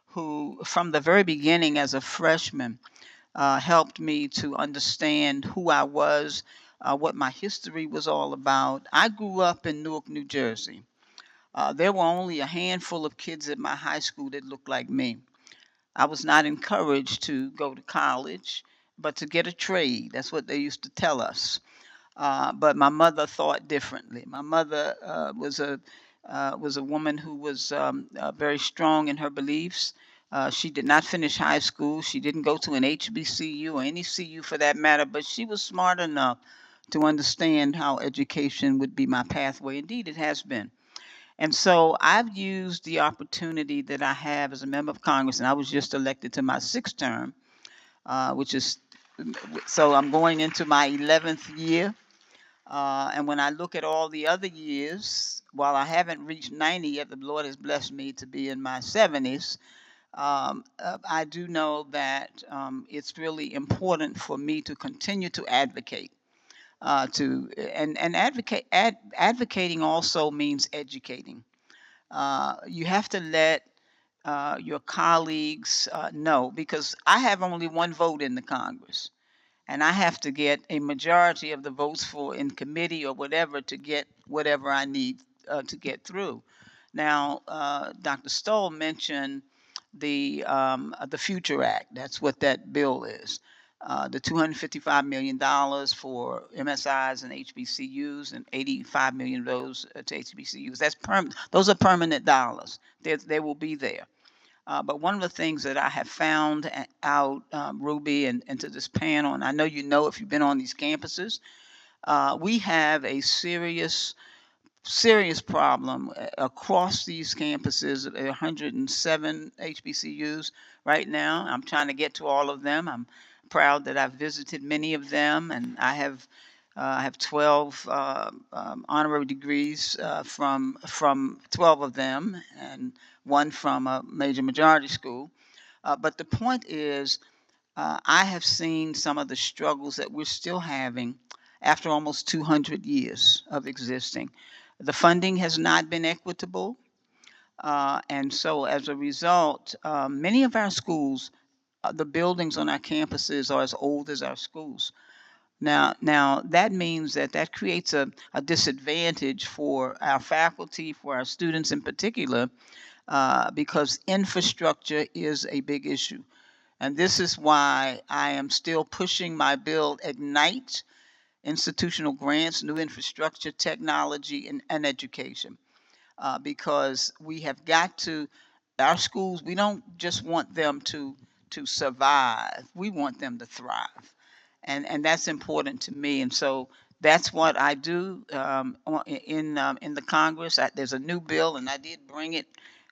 who from the very beginning as a freshman helped me to understand who I was, what my history was all about. I grew up in Newark, New Jersey. There were only a handful of kids at my high school that looked like me. I was not encouraged to go to college, but to get a trade. That's what they used to tell us. But my mother thought differently. My mother was a woman who was very strong in her beliefs. She did not finish high school. She didn't go to an HBCU or any CU for that matter, but she was smart enough to understand how education would be my pathway. Indeed, it has been. And so I've used the opportunity that I have as a member of Congress, and I was just elected to my 6th term, which is, so I'm going into my 11th year. And when I look at all the other years, while I haven't reached 90 yet, the Lord has blessed me to be in my 70s. I do know that it's really important for me to continue to advocate. Advocating also means educating. You have to let your colleagues know, because I have only one vote in the Congress, and I have to get a majority of the votes for in committee or whatever to get whatever I need to get through. Now, Dr. Stoll mentioned the Future Act. That's what that bill is. The $255 million for MSIs and HBCUs, and $85 million of those to HBCUs. Those are permanent dollars. They will be there. But one of the things that I have found out, Rubie, and to this panel, and I know you know if you've been on these campuses, we have a serious problem across these campuses. 107 HBCUs right now. I'm trying to get to all of them. I'm proud that I've visited many of them, and I have 12 honorary degrees from 12 of them, and one from a major majority school. But the point is, I have seen some of the struggles that we're still having after almost 200 years of existing. The funding has not been equitable. And so as a result, many of our schools, the buildings on our campuses are as old as our schools. Now that means that creates a disadvantage for our faculty, for our students in particular, because infrastructure is a big issue. And this is why I am still pushing my bill, Ignite, institutional grants, new infrastructure, technology, and education. Because we have got to, our schools, we don't just want them to survive, we want them to thrive. And that's important to me. And so that's what I do in the Congress. There's a new bill, and I did bring it,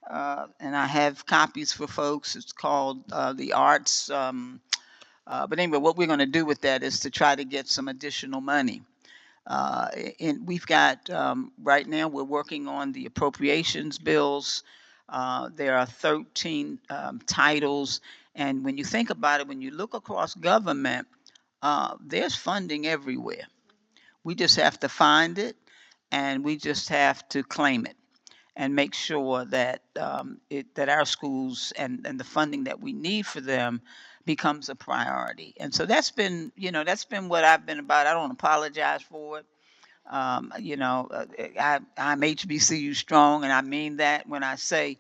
and I have copies for folks. It's called the Arts. But anyway, what we're going to do with that is to try to get some additional money. And we've got, right now, we're working on the appropriations bills. There are 13 titles. And when you think about it, when you look across government, there's funding everywhere. We just have to find it, and we just have to claim it and make sure that that our schools and the funding that we need for them becomes a priority. And so that's been what I've been about. I don't apologize for it. I'm HBCU strong, and I mean that when I say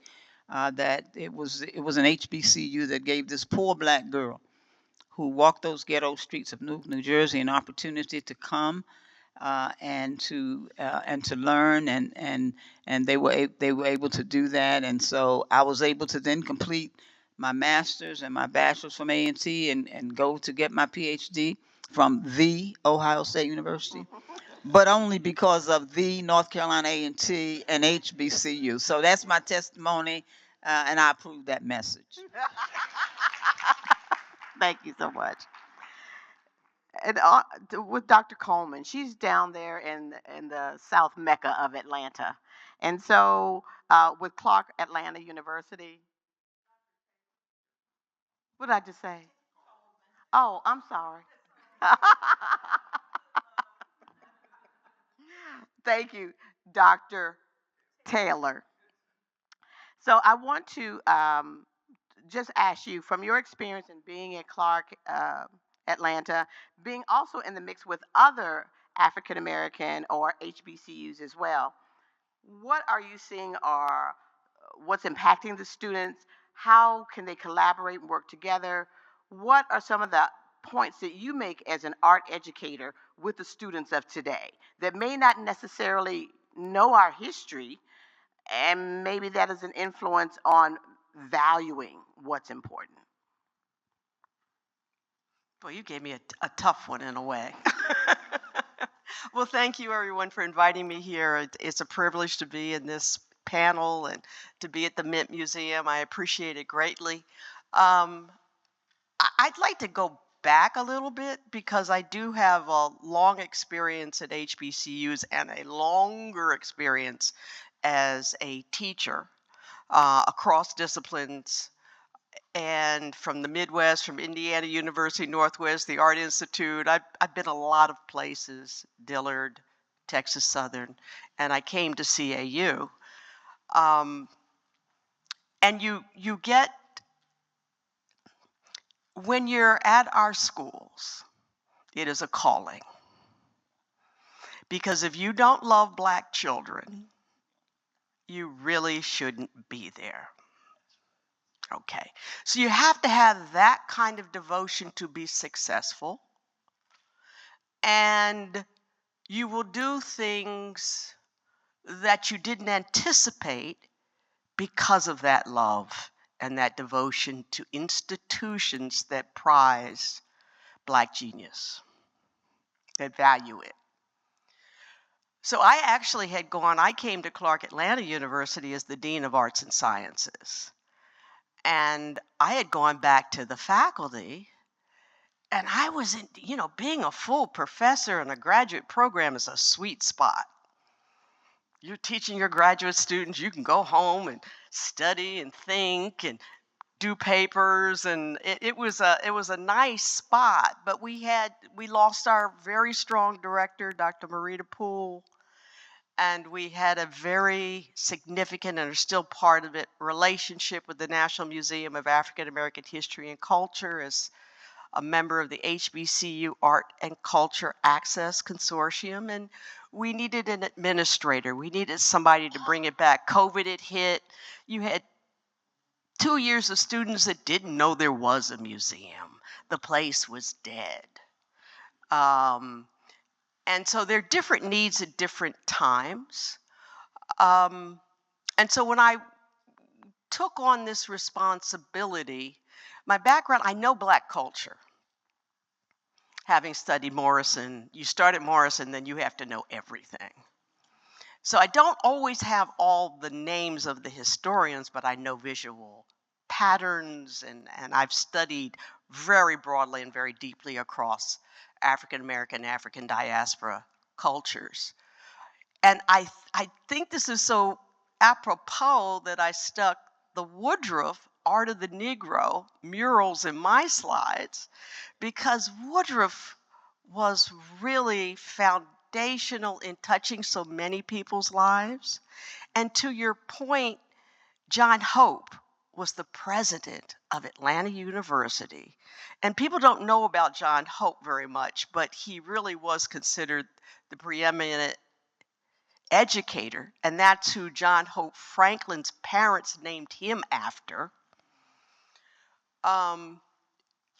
that it was an HBCU that gave this poor black girl who walked those ghetto streets of Newark, New Jersey, an opportunity to come and to learn, and they were able to do that, and so I was able to then complete my master's and my bachelor's from A&T and go to get my PhD from the Ohio State University, but only because of the North Carolina A&T and HBCU. So that's my testimony, and I approve that message. Thank you so much. And with Dr. Coleman, she's down there in the South Mecca of Atlanta, and so with Clark Atlanta University. What did I just say? Oh, I'm sorry. Thank you, Dr. Taylor. So I want to just ask you, from your experience in being at Clark Atlanta, being also in the mix with other African American or HBCUs as well, what are you seeing are what's impacting the students? How can they collaborate and work together? What are some of the points that you make as an art educator with the students of today that may not necessarily know our history, and maybe that is an influence on valuing what's important? Well, you gave me a tough one in a way. Well, thank you everyone for inviting me here. It's a privilege to be in this panel and to be at the Mint Museum. I appreciate it greatly. I'd like to go back a little bit because I do have a long experience at HBCUs and a longer experience as a teacher across disciplines, and from the Midwest, from Indiana University Northwest, the Art Institute. I've been a lot of places, Dillard, Texas Southern, and I came to CAU. And you get, when you're at our schools, it is a calling. Because if you don't love black children, you really shouldn't be there. Okay, so you have to have that kind of devotion to be successful. And you will do things that you didn't anticipate because of that love and that devotion to institutions that prize black genius, that value it. So I came to Clark Atlanta University as the Dean of Arts and Sciences. And I had gone back to the faculty, and I was in, being a full professor in a graduate program is a sweet spot. You're teaching your graduate students, you can go home and study and think and do papers, and it was a nice spot. But we lost our very strong director, Dr. Marita Poole, and we had a very significant, and are still part of it, relationship with the National Museum of African American History and Culture as a member of the HBCU Art and Culture Access Consortium. And we needed an administrator. We needed somebody to bring it back. COVID had hit. You had 2 years of students that didn't know there was a museum. The place was dead. And so there are different needs at different times. And so when I took on this responsibility, my background, I know black culture. Having studied Morrison, you start at Morrison, then you have to know everything. So I don't always have all the names of the historians, but I know visual patterns, and I've studied very broadly and very deeply across African American, African diaspora cultures. And I think this is so apropos that I stuck the Woodruff Art of the Negro murals in my slides, because Woodruff was really foundational in touching so many people's lives. And to your point, John Hope was the president of Atlanta University. And people don't know about John Hope very much, but he really was considered the preeminent educator, and that's who John Hope Franklin's parents named him after.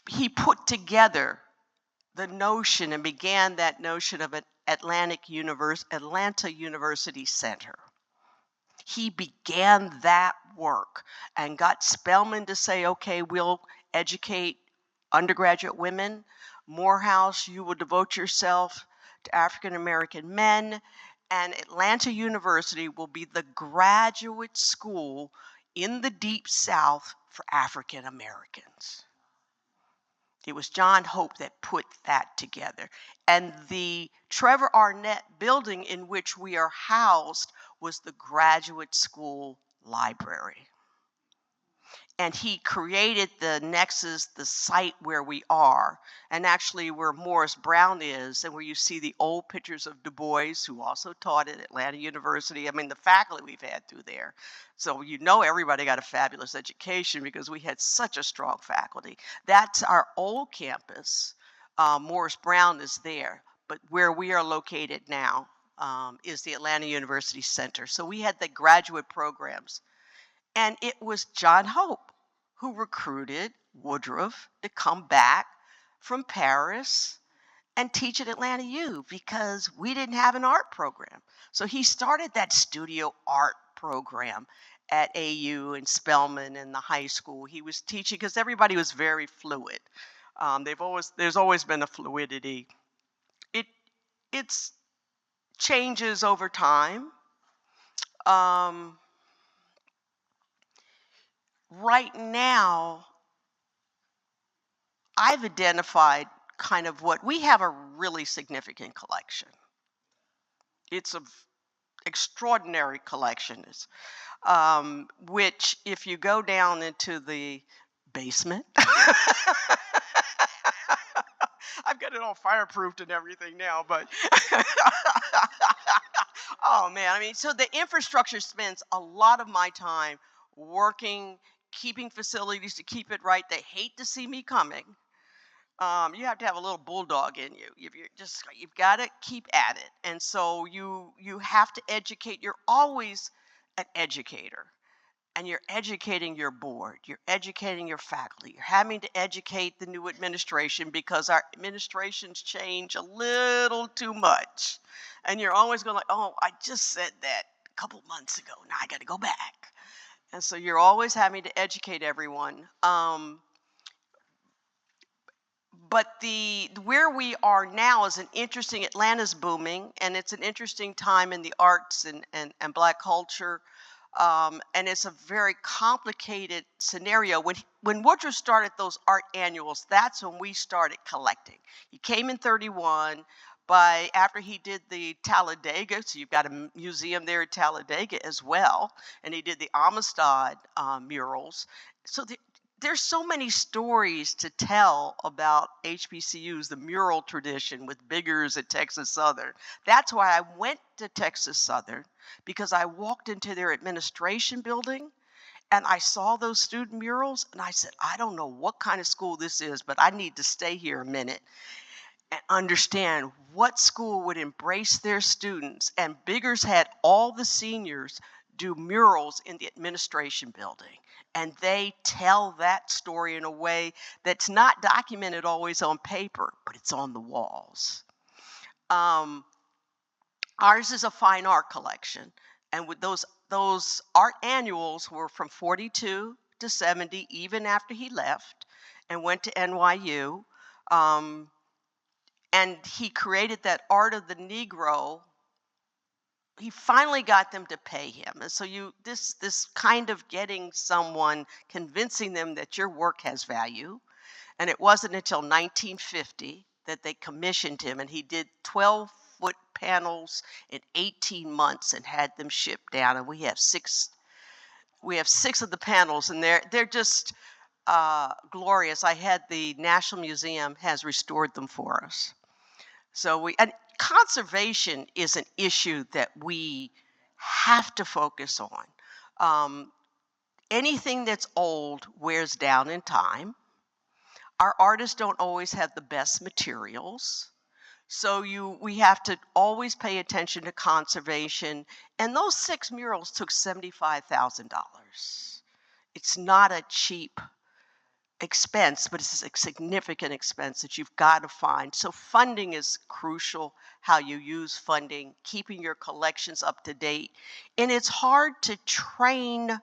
He put together the notion and began that notion of an Atlanta University Center. He began that work and got Spelman to say, okay, we'll educate undergraduate women. Morehouse, you will devote yourself to African American men. And Atlanta University will be the graduate school in the Deep South for African Americans. It was John Hope that put that together. And the Trevor Arnett building in which we are housed was the graduate school library. And he created the nexus, the site where we are, and actually where Morris Brown is, and where you see the old pictures of Du Bois, who also taught at Atlanta University. I mean, the faculty we've had through there. So you know everybody got a fabulous education because we had such a strong faculty. That's our old campus. Morris Brown is there, but where we are located now is the Atlanta University Center. So we had the graduate programs. And it was John Hope who recruited Woodruff to come back from Paris and teach at Atlanta U because we didn't have an art program. So he started that studio art program at AU and Spelman and the high school. He was teaching because everybody was very fluid. There's always been a fluidity. It's changes over time. Right now, I've identified kind of what we have a really significant collection. It's an extraordinary collection, which if you go down into the basement, I've got it all fireproofed and everything now, but oh man, I mean, so the infrastructure spends a lot of my time working, keeping facilities to keep it right. They hate to see me coming. You have to have a little bulldog in you. You've got to keep at it. And so you have to educate. You're always an educator. And you're educating your board. You're educating your faculty. You're having to educate the new administration because our administrations change a little too much. And you're always going like, oh, I just said that a couple months ago. Now I got to go back. And so you're always having to educate everyone. But where we are now is an interesting, Atlanta's booming, and it's an interesting time in the arts and Black culture. And it's a very complicated scenario. When Woodruff started those art annuals, that's when we started collecting. He came in 31. After he did the Talladega, so you've got a museum there at Talladega as well, and he did the Amistad murals. So there's so many stories to tell about HBCUs, the mural tradition with Biggers at Texas Southern. That's why I went to Texas Southern, because I walked into their administration building and I saw those student murals and I said, I don't know what kind of school this is, but I need to stay here a minute and understand what school would embrace their students. And Biggers had all the seniors do murals in the administration building. And they tell that story in a way that's not documented always on paper, but it's on the walls. Ours is a fine art collection. And with those art annuals were from 42 to 70, even after he left and went to NYU. And he created that Art of the Negro. He finally got them to pay him. And so this kind of getting someone, convincing them that your work has value. And it wasn't until 1950 that they commissioned him, and he did 12-foot panels in 18 months and had them shipped down. And we have six of the panels, and they're just glorious. I had the National Museum has restored them for us. So and conservation is an issue that we have to focus on. Anything that's old wears down in time. Our artists don't always have the best materials. So we have to always pay attention to conservation. And those 6 murals took $75,000. It's not a cheap expense, but it's a significant expense that you've got to find. So funding is crucial, how you use funding, keeping your collections up to date. And it's hard to train.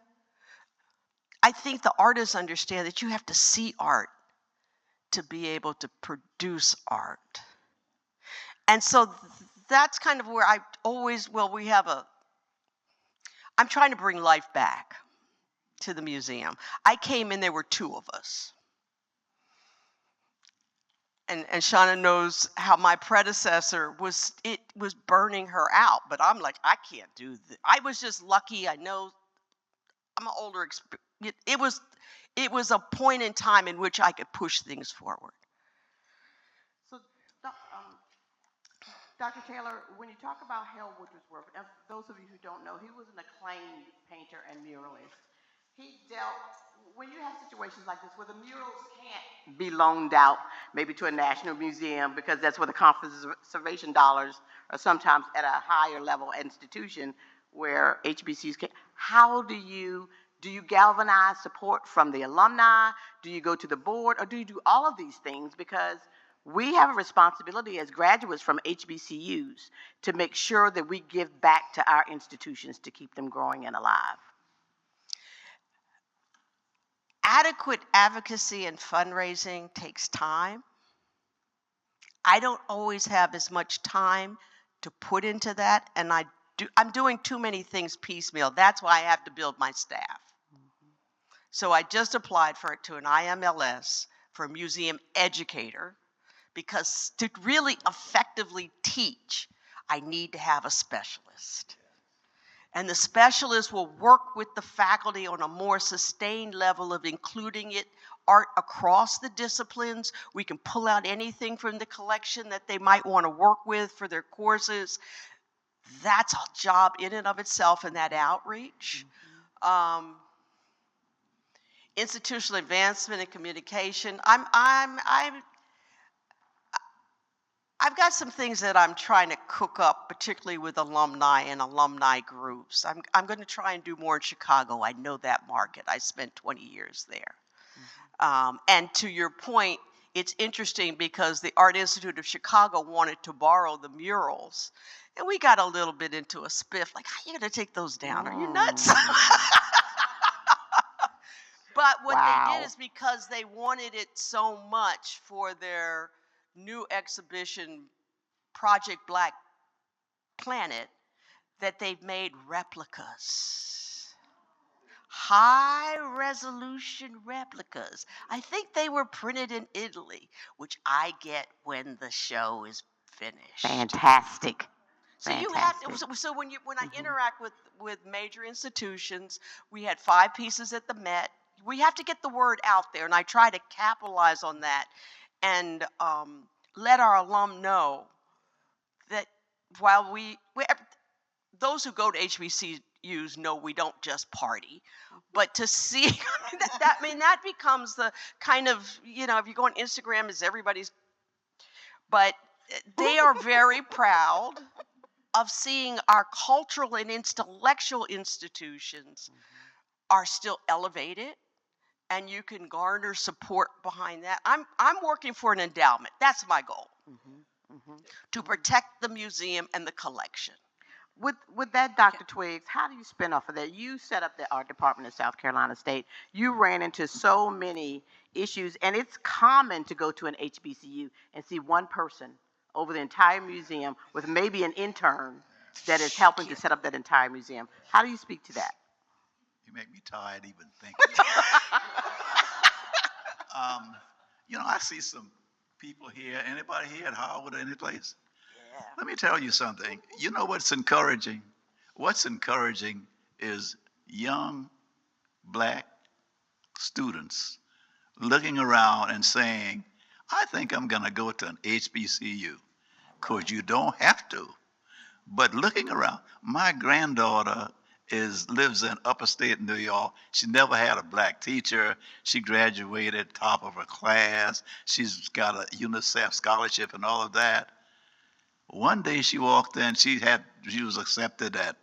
I think the artists understand that you have to see art to be able to produce art. And so that's kind of where I always, I'm trying to bring life back to the museum. I came in, there were 2 of us. And Shawnya knows how my predecessor was burning her out, but I'm like, I can't do this. I was just lucky. I know I'm an older, it was a point in time in which I could push things forward. So, Dr. Taylor, when you talk about Hale Woodworth, those of you who don't know, he was an acclaimed painter and muralist. When you have situations like this where the murals can't be loaned out maybe to a national museum because that's where the conservation dollars are sometimes at a higher level institution where HBCUs can, how do you galvanize support from the alumni? Do you go to the board, or do you do all of these things? Because we have a responsibility as graduates from HBCUs to make sure that we give back to our institutions to keep them growing and alive. Adequate advocacy and fundraising takes time. I don't always have as much time to put into that, and I'm doing too many things piecemeal. That's why I have to build my staff. So I just applied to an IMLS for a museum educator, because to really effectively teach, I need to have a specialist. And the specialist will work with the faculty on a more sustained level of including art across the disciplines. We can pull out anything from the collection that they might want to work with for their courses. That's a job in and of itself, and that outreach. Institutional advancement and communication. I've got some things that I'm trying to cook up, particularly with alumni and alumni groups. I'm going to try and do more in Chicago. I know that market. I spent 20 years there. And to your point, it's interesting because the Art Institute of Chicago wanted to borrow the murals. And we got a little bit into a spiff, like, how are you going to take those down? Are you nuts? But what they did is because they wanted it so much for their new exhibition, Project Black Planet, that they've made replicas. High resolution replicas. I think they were printed in Italy, which I get when the show is finished. Fantastic. So you have to, so when I interact with major institutions, we had 5 pieces at the Met. We have to get the word out there, and I try to capitalize on that and let our alum know that while those who go to HBCUs know we don't just party, but to see that becomes the kind of, if you go on Instagram, is everybody's, but they are very proud of seeing our cultural and intellectual institutions are still elevated, and you can garner support behind that. I'm working for an endowment. That's my goal, to protect the museum and the collection. With that, Dr. Twiggs, how do you spin off of that? You set up the art department at South Carolina State. You ran into so many issues, and it's common to go to an HBCU and see one person over the entire museum with maybe an intern that is helping to set up that entire museum. How do you speak to that? You make me tired even thinking. I see some people here. Anybody here at Howard or any place? Yeah. Let me tell you something. You know what's encouraging? What's encouraging is young black students looking around and saying, I think I'm going to go to an HBCU. Because you don't have to. But looking around, my granddaughter lives in upstate New York. She never had a black teacher. She graduated top of her class. She's got a UNICEF scholarship and all of that. One day she walked in. She was accepted at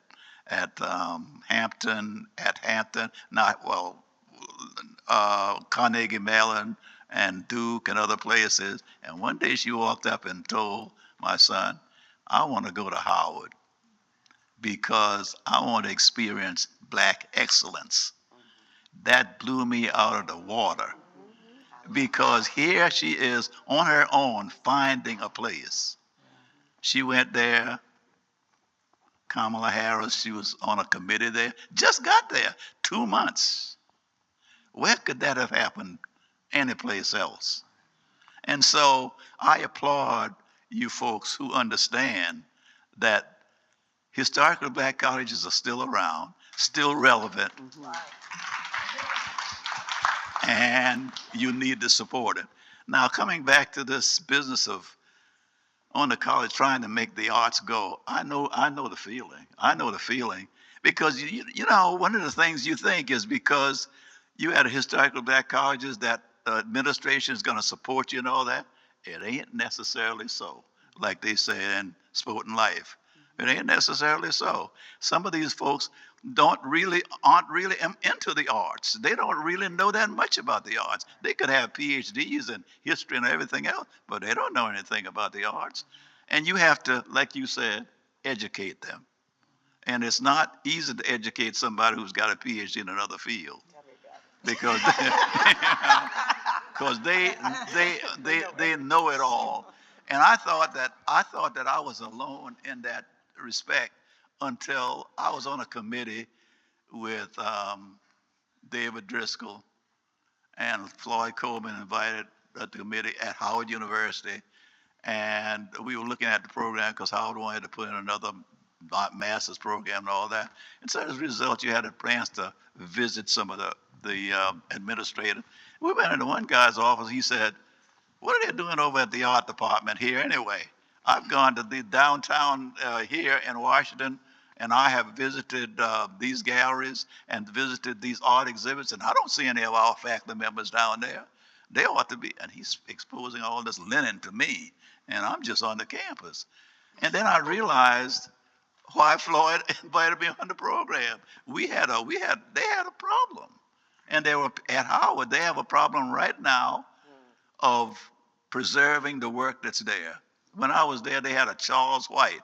Hampton, not well, Carnegie Mellon and Duke and other places. And one day she walked up and told my son, "I want to go to Howard because I want to experience black excellence." That blew me out of the water because here she is on her own finding a place. She went there. Kamala Harris, she was on a committee there, just got there 2 months. Where could that have happened anyplace else? And so I applaud you folks who understand that historically black colleges are still around, still relevant, and you need to support it. Now, coming back to this business of on the college trying to make the arts go, I know the feeling. I know the feeling because you know one of the things you think is because you had a historical black colleges that administration is going to support you and all that. It ain't necessarily so, like they say in Sport and Life. It ain't necessarily so. Some of these folks aren't really into the arts. They don't really know that much about the arts. They could have PhDs in history and everything else, but they don't know anything about the arts. And you have to, like you said, educate them. And it's not easy to educate somebody who's got a PhD in another field because they know it all. And I thought that I was alone in that respect until I was on a committee with David Driscoll and Floyd Coleman invited the committee at Howard University. And we were looking at the program because Howard wanted to put in another master's program and all that. And so as a result, you had a chance to visit some of the administrators. We went into one guy's office. He said, "What are they doing over at the art department here anyway? I've gone to the downtown here in Washington, and I have visited these galleries and visited these art exhibits, and I don't see any of our faculty members down there. They ought to be." And he's exposing all this linen to me, and I'm just on the campus. And then I realized why Floyd invited me on the program. They had a problem, and they were at Howard. They have a problem right now of preserving the work that's there. When I was there, they had a Charles White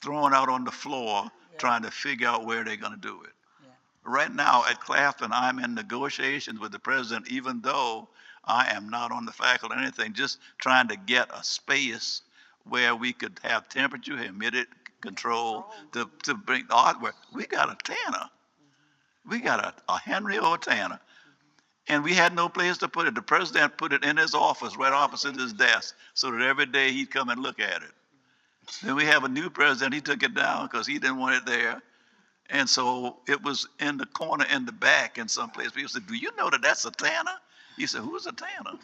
thrown out on the floor trying to figure out where they're going to do it. Yeah. Right now at Claflin, I'm in negotiations with the president, even though I am not on the faculty or anything, just trying to get a space where we could have temperature, humidity control to bring the artwork. We got a tanner. We got a Henry O. Tanner. And we had no place to put it. The president put it in his office right opposite his desk so that every day he'd come and look at it. Then we have a new president. He took it down because he didn't want it there. And so it was in the corner in the back in some place. People said, "Do you know that that's a tanner?" He said, "Who's a tanner?"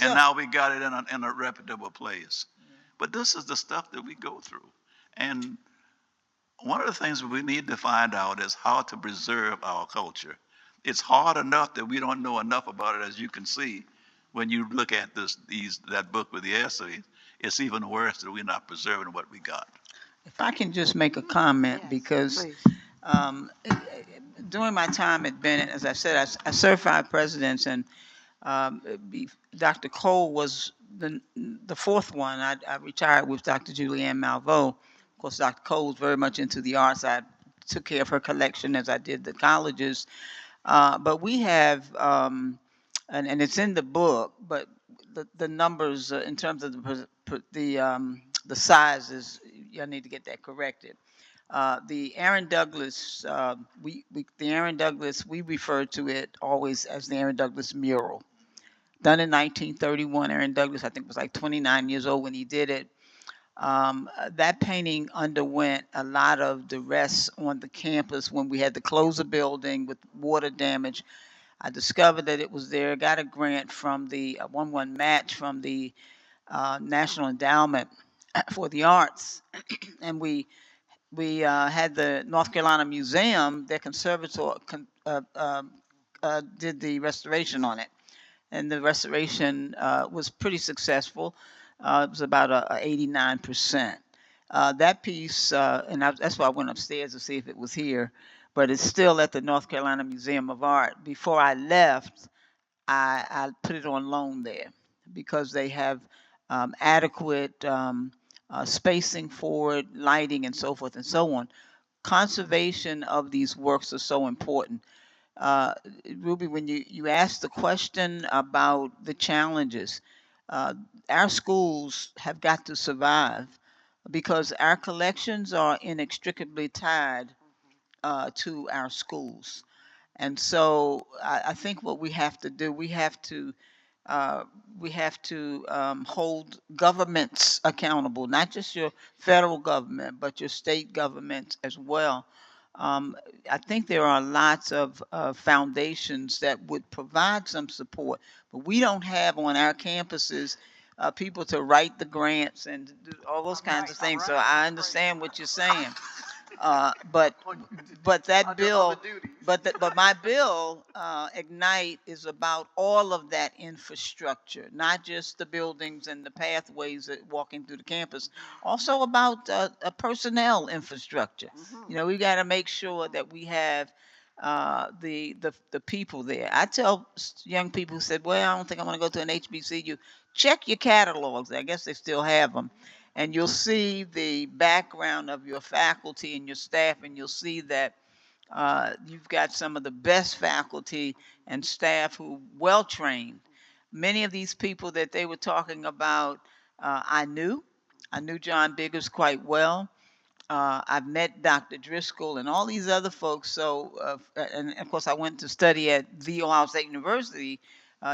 And now we got it in a reputable place. But this is the stuff that we go through. And one of the things we need to find out is how to preserve our culture. It's hard enough that we don't know enough about it, as you can see when you look at that book with the essays. It's even worse that we're not preserving what we got. If I can just make a comment, because during my time at Bennett, as I said, I served 5 presidents, and Dr. Cole was the fourth one. I retired with Dr. Julianne Malveaux. Of course, Dr. Cole was very much into the arts. I took care of her collection as I did the colleges. But we have, and it's in the book, but the numbers in terms of the sizes, I need to get that corrected. The Aaron Douglas, we refer to it always as the Aaron Douglas mural. Done in 1931, Aaron Douglas, I think, was like 29 years old when he did it. That painting underwent a lot of duress on the campus when we had to close the building with water damage. I discovered that it was there, got a grant from the one match from the National Endowment for the Arts, and we had the North Carolina Museum, their conservator, did the restoration on it. And the restoration was pretty successful. it was about 89%. That piece, that's why I went upstairs to see if it was here, but it's still at the North Carolina Museum of Art. Before I left, I put it on loan there because they have adequate spacing for it, lighting, and so forth and so on. Conservation of these works are so important. Uh, Ruby, when you asked the question about the challenges, uh, our schools have got to survive because our collections are inextricably tied to our schools. And so I think what we have to do, uh, we have to hold governments accountable, not just your federal government, but your state governments as well. Um, I think there are lots of foundations that would provide some support, but we don't have on our campuses people to write the grants and do all those kinds of things. So I understand what you're saying. But that bill, but my bill, Ignite, is about all of that infrastructure, not just the buildings and the pathways that walking through the campus, also about a personnel infrastructure. You know, we got to make sure that we have the people there. I tell young people who said, "Well, I don't think I want to go to an HBCU." Check your catalogs. I guess they still have them, and you'll see the background of your faculty and your staff, and you'll see that you've got some of the best faculty and staff who well trained. Many of these people that they were talking about, I knew. I knew John Biggers quite well. I've met Dr. Driscoll and all these other folks. So, and of course, I went to study at the Ohio State University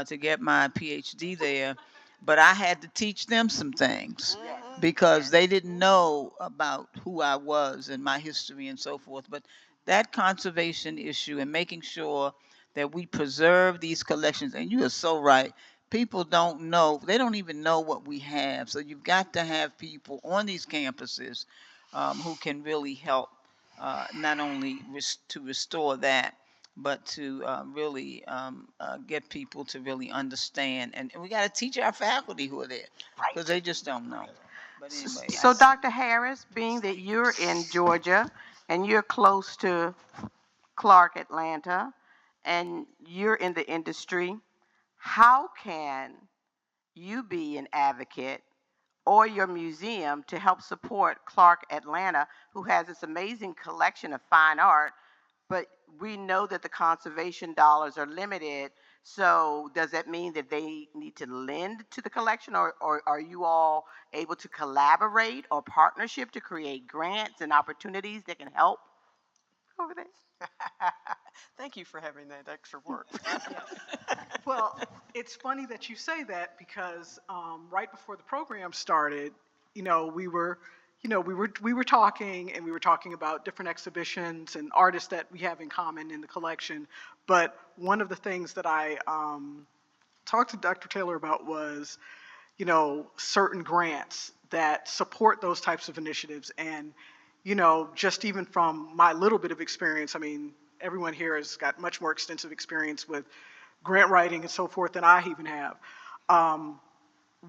to get my PhD there. But I had to teach them some things because they didn't know about who I was and my history and so forth. But that conservation issue and making sure that we preserve these collections, and you are so right. People don't know, they don't even know what we have. So you've got to have people on these campuses who can really help not only to restore that, but to really get people to really understand. And we got to teach our faculty who are there because they just don't know. But anyway, So, Dr. Harris, being that you're in Georgia and you're close to Clark, Atlanta, and you're in the industry, how can you be an advocate or your museum to help support Clark, Atlanta, who has this amazing collection of fine art, but we know that the conservation dollars are limited. So does that mean that they need to lend to the collection, or are you all able to collaborate or partnership to create grants and opportunities that can help over there? Thank you for having that extra work. Well, it's funny that you say that because right before the program started, we were talking, and we were talking about different exhibitions and artists that we have in common in the collection. But one of the things that I talked to Dr. Taylor about was, certain grants that support those types of initiatives. And, just even from my little bit of experience, I mean, everyone here has got much more extensive experience with grant writing and so forth than I even have.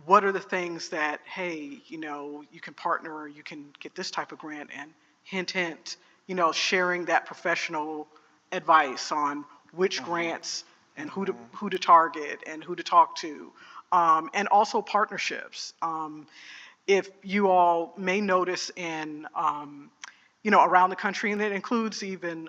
What are the things that, hey, you can partner or you can get this type of grant, and hint, sharing that professional advice on which grants and who to target and who to talk to, and also partnerships. If you all may notice in, around the country, and it includes even,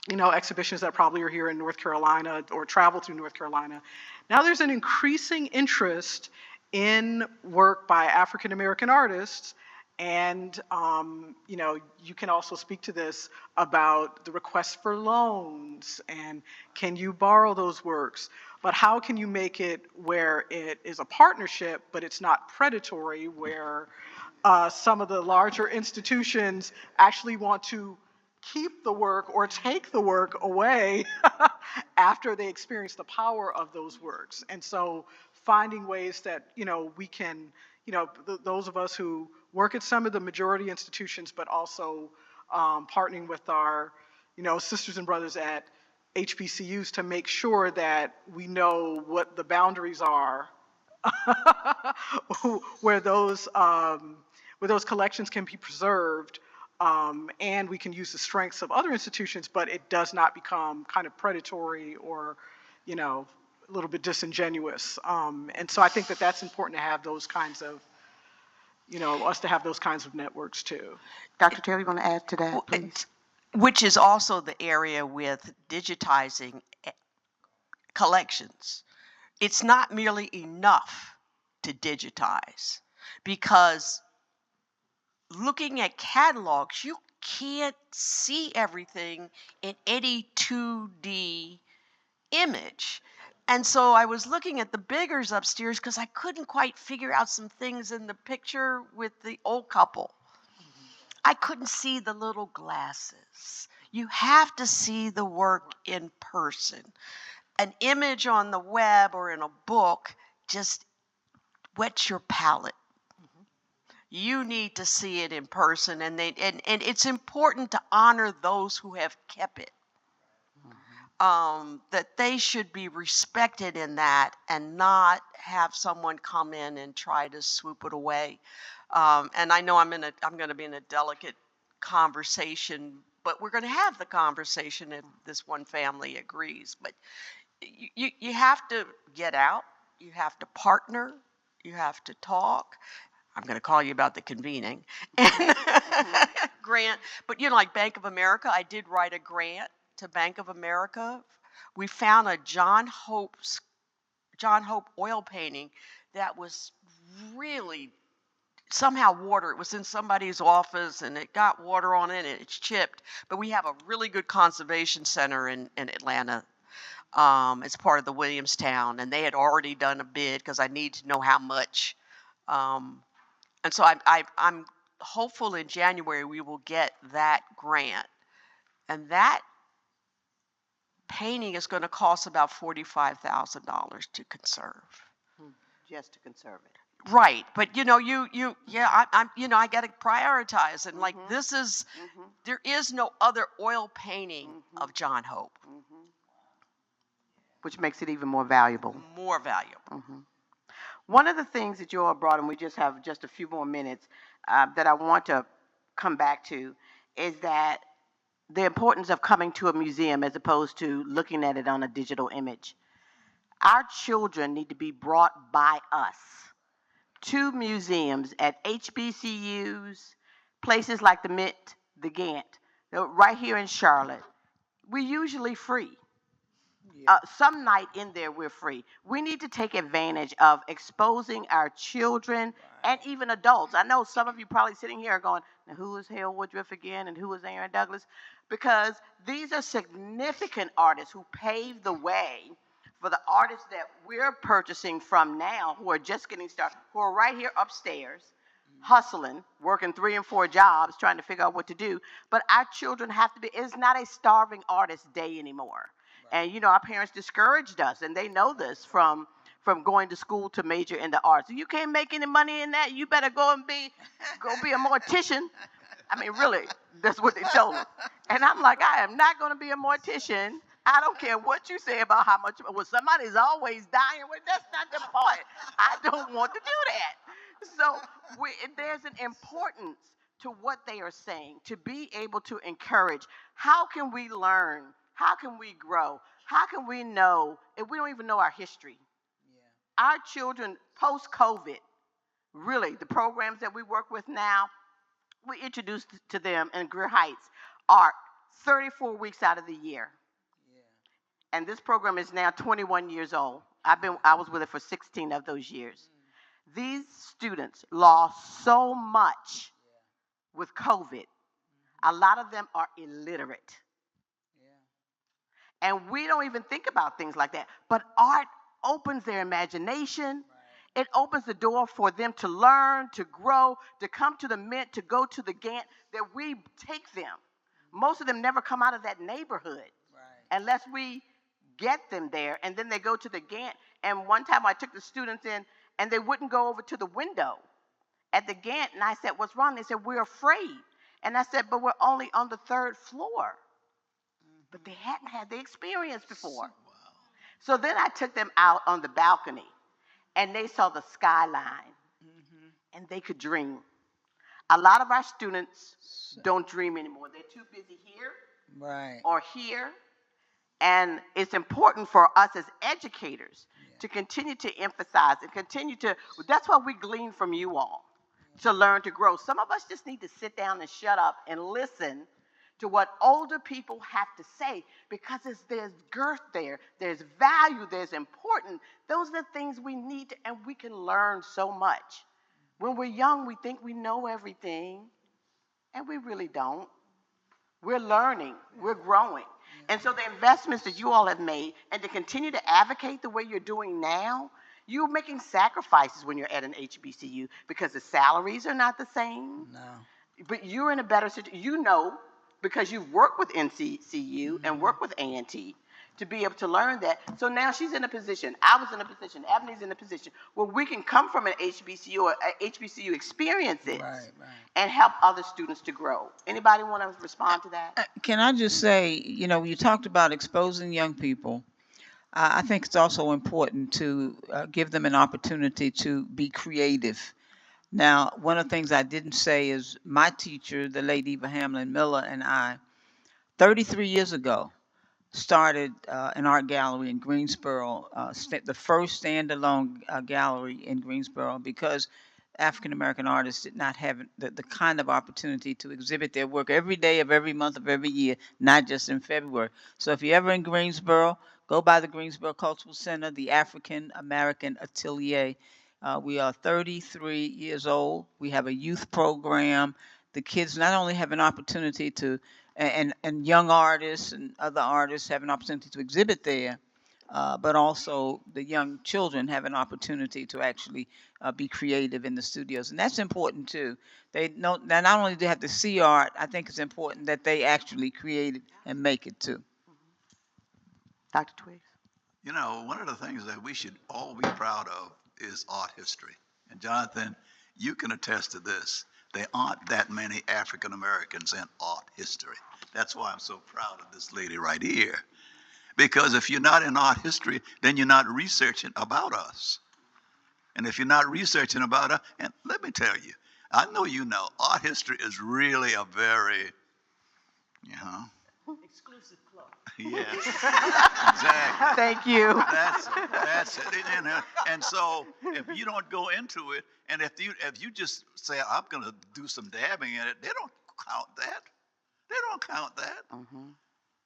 exhibitions that probably are here in North Carolina or travel through North Carolina. Now there's an increasing interest in work by African American artists, and you can also speak to this about the request for loans and can you borrow those works, but how can you make it where it is a partnership but it's not predatory, where some of the larger institutions actually want to keep the work or take the work away after they experience the power of those works. And so finding ways that, we can, those of us who work at some of the majority institutions, but also partnering with our, sisters and brothers at HBCUs to make sure that we know what the boundaries are where those collections can be preserved, and we can use the strengths of other institutions, but it does not become kind of predatory or, a little bit disingenuous. And so I think that that's important to have those kinds of, us to have those kinds of networks too. Dr. Taylor, you want to add to that, please? Which is also the area with digitizing collections. It's not merely enough to digitize, because looking at catalogs, you can't see everything in any 2D image. And so I was looking at the biggers upstairs because I couldn't quite figure out some things in the picture with the old couple. I couldn't see the little glasses. You have to see the work in person. An image on the web or in a book just whets your palate. You need to see it in person, and it's important to honor those who have kept it. That they should be respected in that, and not have someone come in and try to swoop it away. And I know I'm going to be in a delicate conversation, but we're going to have the conversation if this one family agrees. But you have to get out. You have to partner. You have to talk. I'm going to call you about the convening and grant. But like Bank of America, I did write a grant to Bank of America. We found a John Hope oil painting that was really somehow water. It was in somebody's office and it got water on it and it's chipped. But we have a really good conservation center in Atlanta. It's part of the Williamstown, and they had already done a bid because I need to know how much. And so I'm hopeful in January we will get that grant. And that painting is going to cost about $45,000 to conserve. Just to conserve it. Right, but I got to prioritize, and like this is, there is no other oil painting of John Hope. Which makes it even more valuable. More valuable. One of the things that you all brought, and we just have just a few more minutes, that I want to come back to, is that the importance of coming to a museum as opposed to looking at it on a digital image. Our children need to be brought by us to museums at HBCUs, places like the Mint, the Gantt, right here in Charlotte. We're usually free. Some night in there we're free. We need to take advantage of exposing our children and even adults. I know some of you probably sitting here are going, now who is Hale Woodruff again and who is Aaron Douglas? Because these are significant artists who paved the way for the artists that we're purchasing from now, who are just getting started, who are right here upstairs, hustling, working 3 and 4 jobs, trying to figure out what to do. But our children have to be, it's not a starving artist day anymore. And, our parents discouraged us, and they know this from going to school to major in the arts. You can't make any money in that. You better go be a mortician. I mean, really, that's what they told us. And I'm like, I am not going to be a mortician. I don't care what you say about how much. Well, somebody's always dying. Well, that's not the point. I don't want to do that. So there's an importance to what they are saying, to be able to encourage. How can we learn? How can we grow? How can we know if we don't even know our history? Our children, post-COVID, really, the programs that we work with now, we introduced to them in Greer Heights are 34 weeks out of the year. And this program is now 21 years old. I was with it for 16 of those years. These students lost so much with COVID. A lot of them are illiterate. And we don't even think about things like that. But art opens their imagination. It opens the door for them to learn, to grow, to come to the Mint, to go to the Gantt, that we take them. Most of them never come out of that neighborhood unless we get them there. And then they go to the Gantt. And one time I took the students in, and they wouldn't go over to the window at the Gantt. And I said, what's wrong? They said, we're afraid. And I said, but we're only on the 3rd floor. But they hadn't had the experience before. So then I took them out on the balcony. and they saw the skyline, and they could dream. A lot of our students don't dream anymore. They're too busy here Right. or here. And it's important for us as educators to continue to emphasize and continue to, that's what we glean from you all, to learn to grow. Some of us just need to sit down and shut up and listen to what older people have to say, because there's girth there, there's value, there's importance. Those are the things we need to, and we can learn so much. When we're young, we think we know everything, and we really don't. We're learning, we're growing. And so the investments that you all have made, and to continue to advocate the way you're doing now, you're making sacrifices when you're at an HBCU, because the salaries are not the same. No. But you're in a better situation. You know, because you've worked with NCCU and worked with A&T, to be able to learn that. So now she's in a position, I was in a position, Ebony's in a position where we can come from an HBCU or HBCU experiences and help other students to grow. Anybody want to respond to that? Can I just say, you know, you talked about exposing young people. I think it's also important to give them an opportunity to be creative. Now, one of the things I didn't say is my teacher, the late Eva Hamlin Miller, and I, 33 years ago, started an art gallery in Greensboro, the first standalone gallery in Greensboro, because African American artists did not have the kind of opportunity to exhibit their work every day of every month of every year, not just in February. So if you're ever in Greensboro, go by the Greensboro Cultural Center, the African American Atelier. We are 33 years old. We have a youth program. The kids not only have an opportunity to, and young artists and other artists have an opportunity to exhibit there, but also the young children have an opportunity to actually be creative in the studios. And that's important too. They not only do they have to see art, I think it's important that they actually create it and make it too. Dr. Twiggs? You know, one of the things that we should all be proud of is art history. And Jonathan, you can attest to this. There aren't that many African Americans in art history. That's why I'm so proud of this lady right here. Because if you're not in art history, then you're not researching about us. And if you're not researching about us, and let me tell you, I know you know, art history is really a very, Exclusive club. yes, exactly. Thank you. That's it. And so if you don't go into it, and if you just say, I'm going to do some dabbing in it, they don't count that. They don't count that.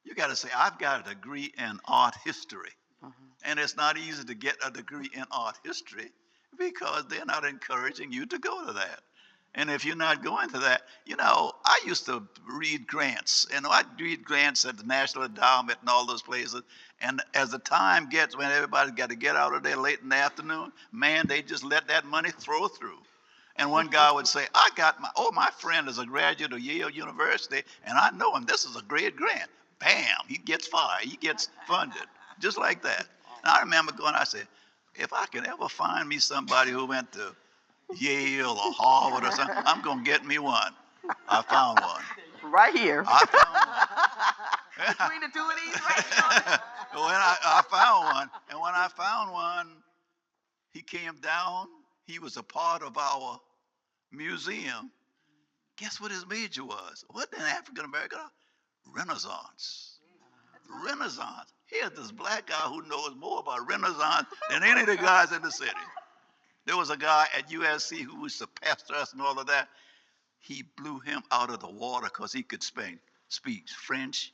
You got to say, I've got a degree in art history. And it's not easy to get a degree in art history because they're not encouraging you to go to that. And if you're not going to that, you know, I used to read grants. And I'd read grants at the National Endowment and all those places. And as the time gets when everybody's got to get out of there late in the afternoon, man, they just let that money throw through. And one guy would say, my friend is a graduate of Yale University, and I know him. This is a great grant. Bam, he gets fired. He gets funded, just like that. And I remember going, I said, if I could ever find me somebody who went to Yale or Harvard or something, I'm going to get me one. I found one. Right here. I found one. Between the two of these right here. I found one, and when I found one, he came down. He was a part of our museum. Guess what his major was? Wasn't in African American? Renaissance. Renaissance. Here's this black guy who knows more about Renaissance than any of the guys in the city. There was a guy at USC who was to pastor us and all of that. He blew him out of the water because he could speak French,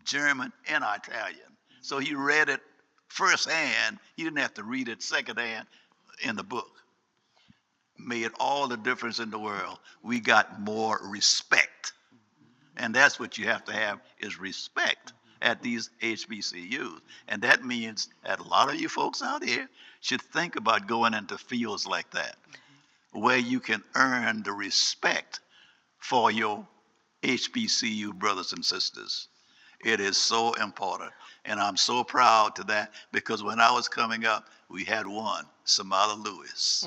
German, and Italian. So he read it firsthand. He didn't have to read it secondhand in the book. Made all the difference in the world. We got more respect. And that's what you have to have, is respect at these HBCUs. And that means that a lot of you folks out here should think about going into fields like that, where you can earn the respect for your HBCU brothers and sisters. It is so important. And I'm so proud to that, because when I was coming up, we had one, Samara Lewis.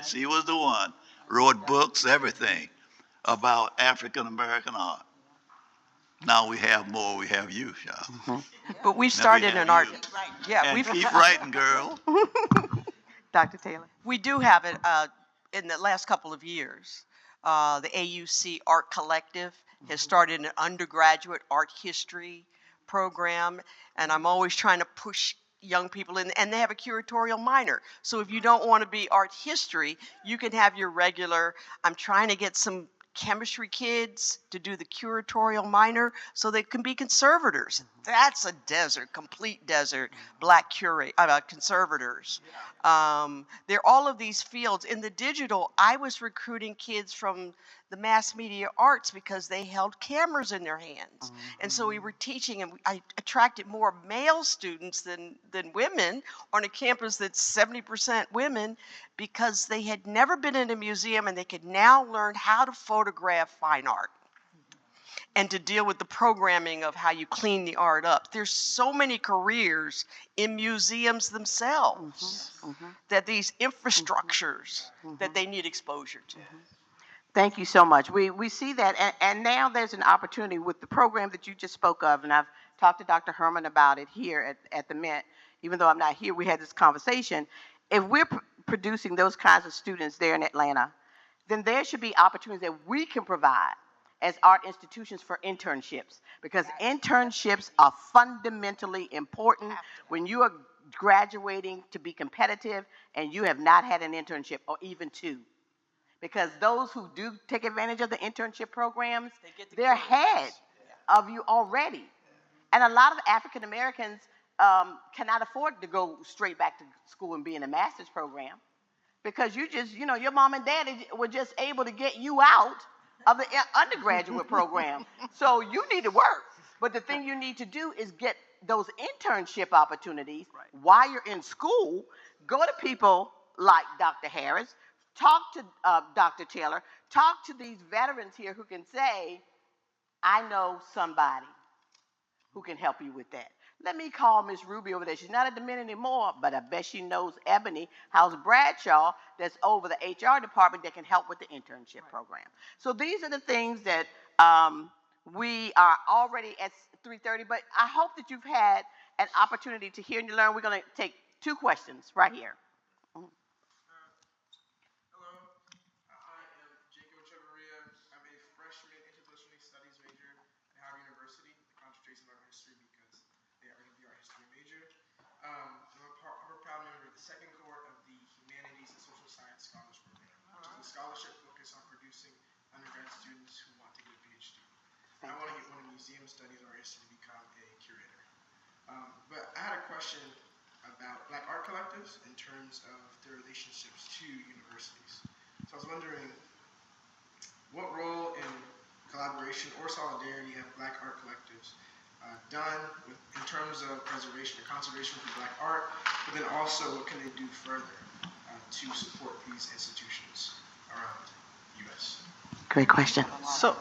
She was the one, wrote books, everything about African American art. Now we have more. We have you, Shaw. But we started an art. Yeah, and we've keep writing, girl. Dr. Taylor? We do have it in the last couple of years. The AUC Art Collective has started an undergraduate art history program, and I'm always trying to push young people in, and they have a curatorial minor. So if you don't want to be art history, you can have your regular. I'm trying to get some chemistry kids to do the curatorial minor so they can be conservators. That's a desert, complete desert, black conservators. There are all of these fields. In the digital, I was recruiting kids from the mass media arts because they held cameras in their hands. And so we were teaching, and I attracted more male students than women on a campus that's 70% women, because they had never been in a museum and they could now learn how to photograph fine art and to deal with the programming of how you clean the art up. There's so many careers in museums themselves that these infrastructures that they need exposure to. Thank you so much. We see that, and now there's an opportunity with the program that you just spoke of, and I've talked to Dr. Herman about it here at the Mint. Even though I'm not here, we had this conversation. If we're producing those kinds of students there in Atlanta, then there should be opportunities that we can provide as art institutions for internships, because internships are fundamentally important when you are graduating to be competitive and you have not had an internship or even two. Because those who do take advantage of the internship programs, they're ahead of you already. And a lot of African Americans cannot afford to go straight back to school and be in a master's program, because you just, your mom and dad were just able to get you out of the undergraduate program. So you need to work. But the thing you need to do is get those internship opportunities while you're in school. Go to people like Dr. Harris, talk to Dr. Taylor, talk to these veterans here who can say, I know somebody who can help you with that. Let me call Miss Rubie over there. She's not at the Mint anymore, but I bet she knows Ebony House Bradshaw that's over the HR department that can help with the internship program. So these are the things that we are already at 3:30, but I hope that you've had an opportunity to hear and to learn. We're going to take 2 questions right here. Scholarship focus on producing undergrad students who want to get a PhD. I want to get one in museum studies or history to become a curator. But I had a question about Black art collectives in terms of their relationships to universities. So I was wondering, what role in collaboration or solidarity have Black art collectives done in terms of preservation or conservation of Black art, but then also what can they do further to support these institutions around the U.S.? Great question. So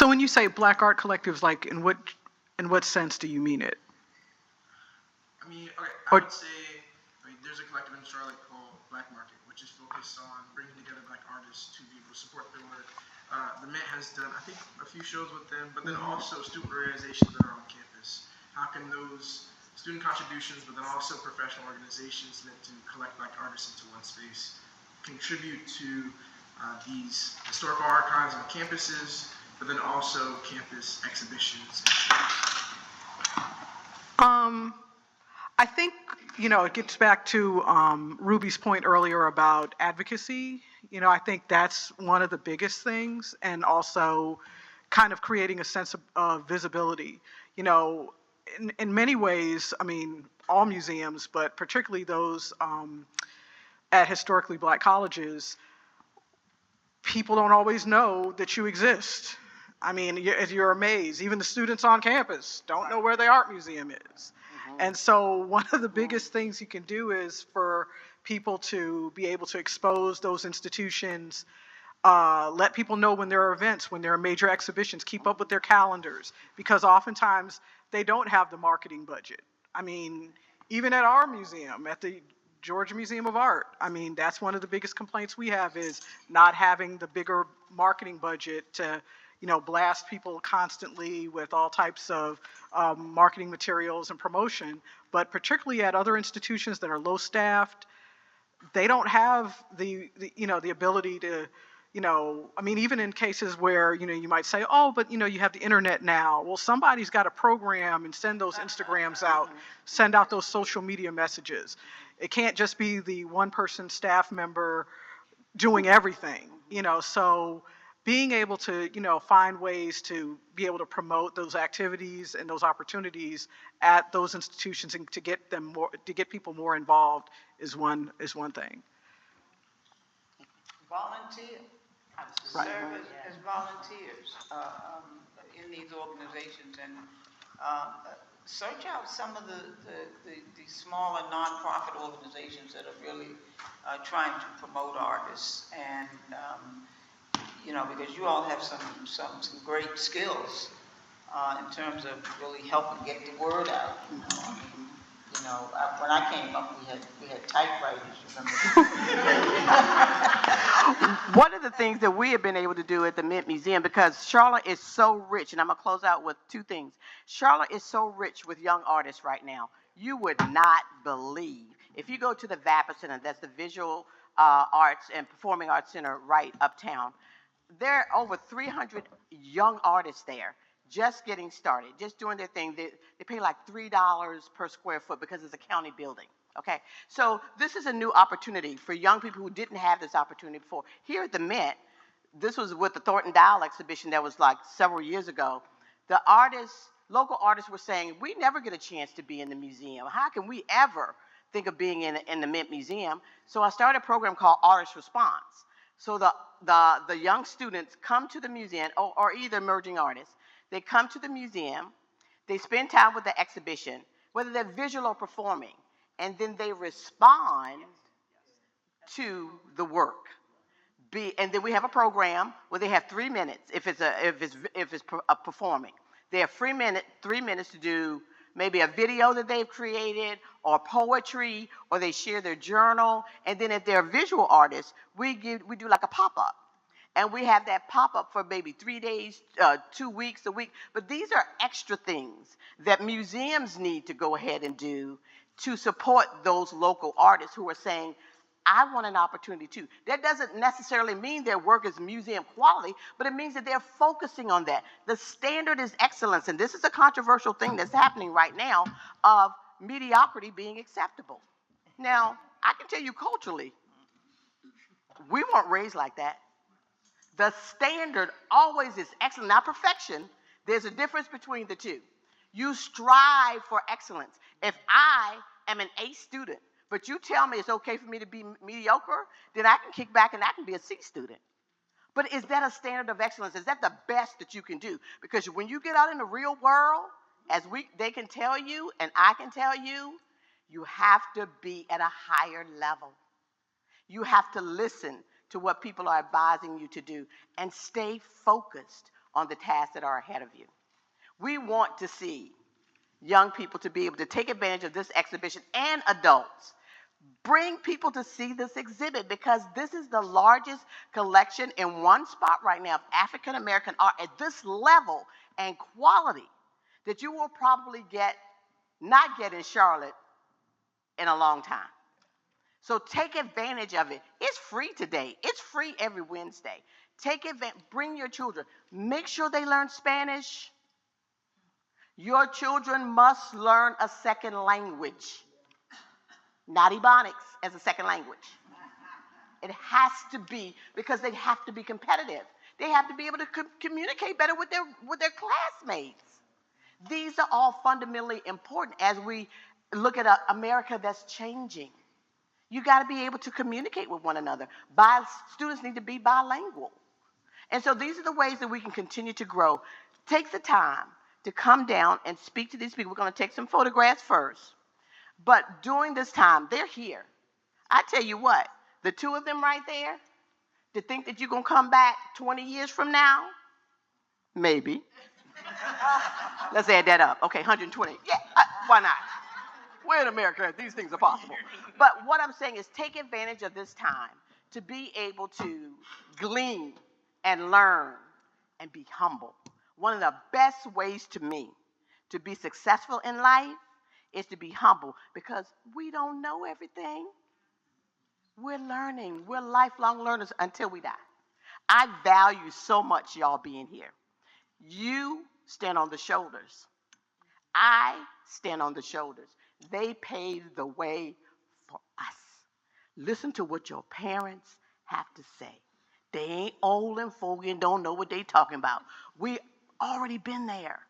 when you say Black art collectives, like in what sense do you mean it? I mean, okay, I would say, there's a collective in Charlotte called Black Market, which is focused on bringing together Black artists to be able to support their work. The Mint has done, I think, a few shows with them, but then also student organizations that are on campus. How can those student contributions, but then also professional organizations meant to collect Black artists into one space, contribute to these historical archives on campuses, but then also campus exhibitions and shows? I think, it gets back to Rubie's point earlier about advocacy. I think that's one of the biggest things, and also kind of creating a sense of visibility. In many ways, I mean, all museums, but particularly those at historically Black colleges, people don't always know that you exist. I mean, you're amazed. Even the students on campus don't know where the art museum is. And so one of the biggest things you can do is for people to be able to expose those institutions, let people know when there are events, when there are major exhibitions, keep up with their calendars, because oftentimes they don't have the marketing budget. I mean, even at our museum, at the Georgia Museum of Art, I mean, that's one of the biggest complaints we have, is not having the bigger marketing budget to blast people constantly with all types of marketing materials and promotion. But particularly at other institutions that are low staffed, they don't have the ability to, I mean, even in cases where, you might say, oh, but, you have the internet now. Well, somebody's got to program and send those Instagrams out, send out those social media messages. It can't just be the one person staff member doing everything, so being able to, find ways to be able to promote those activities and those opportunities at those institutions and to get people more involved is one thing. Volunteer. Right. Serve as volunteers in these organizations, and search out some of the smaller nonprofit organizations that are really trying to promote artists, and because you all have some great skills in terms of really helping get the word out. When I came up, we had typewriters. Remember? One of the things that we have been able to do at the Mint Museum, because Charlotte is so rich, and I'm going to close out with two things. Charlotte is so rich with young artists right now. You would not believe. If you go to the VAPA Center, that's the Visual Arts and Performing Arts Center right uptown, there are over 300 young artists there just getting started, just doing their thing. They pay like $3 per square foot because it's a county building. Okay, so this is a new opportunity for young people who didn't have this opportunity before. Here at the Mint, this was with the Thornton Dial exhibition that was like several years ago. The artists, local artists were saying, we never get a chance to be in the museum. How can we ever think of being in the Mint Museum? So I started a program called Artist Response. So the young students come to the museum, or either emerging artists, they come to the museum, they spend time with the exhibition, whether they're visual or performing, and then they respond to the work. And then we have a program where they have 3 minutes if it's performing. They have 3 minutes to do maybe a video that they've created, or poetry, or they share their journal. And then if they're visual artists, we do like a pop-up. And we have that pop-up for maybe 3 days, 2 weeks, a week. But these are extra things that museums need to go ahead and do to support those local artists who are saying, I want an opportunity too. That doesn't necessarily mean their work is museum quality, but it means that they're focusing on that. The standard is excellence, and this is a controversial thing that's happening right now of mediocrity being acceptable. Now, I can tell you culturally, we weren't raised like that. The standard always is excellent, not perfection. There's a difference between the two. You strive for excellence. If I am an A student, but you tell me it's okay for me to be mediocre, then I can kick back and I can be a C student. But is that a standard of excellence? Is that the best that you can do? Because when you get out in the real world, they can tell you and I can tell you, you have to be at a higher level. You have to listen to what people are advising you to do and stay focused on the tasks that are ahead of you. We want to see young people to be able to take advantage of this exhibition, and adults. Bring people to see this exhibit, because this is the largest collection in one spot right now of African American art at this level and quality that you will probably not get in Charlotte in a long time. So take advantage of it. It's free today. It's free every Wednesday. Take advantage. Bring your children. Make sure they learn Spanish. Your children must learn a second language, not Ebonics as a second language. It has to be, because they have to be competitive. They have to be able to communicate better with their classmates. These are all fundamentally important as we look at America that's changing. You got to be able to communicate with one another. Students need to be bilingual. And so these are the ways that we can continue to grow. Take the time to come down and speak to these people. We're going to take some photographs first. But during this time, they're here. I tell you what, the two of them right there, to think that you're going to come back 20 years from now, maybe. Let's add that up. Okay, 120. Yeah, why not? We're in America. These things are possible. But what I'm saying is take advantage of this time to be able to glean and learn and be humble. One of the best ways to me to be successful in life is to be humble, because we don't know everything. We're learning. We're lifelong learners until we die. I value so much y'all being here. You stand on the shoulders. I stand on the shoulders. They paved the way for us. Listen to what your parents have to say. They ain't old and fogey and don't know what they talking about. We already been there.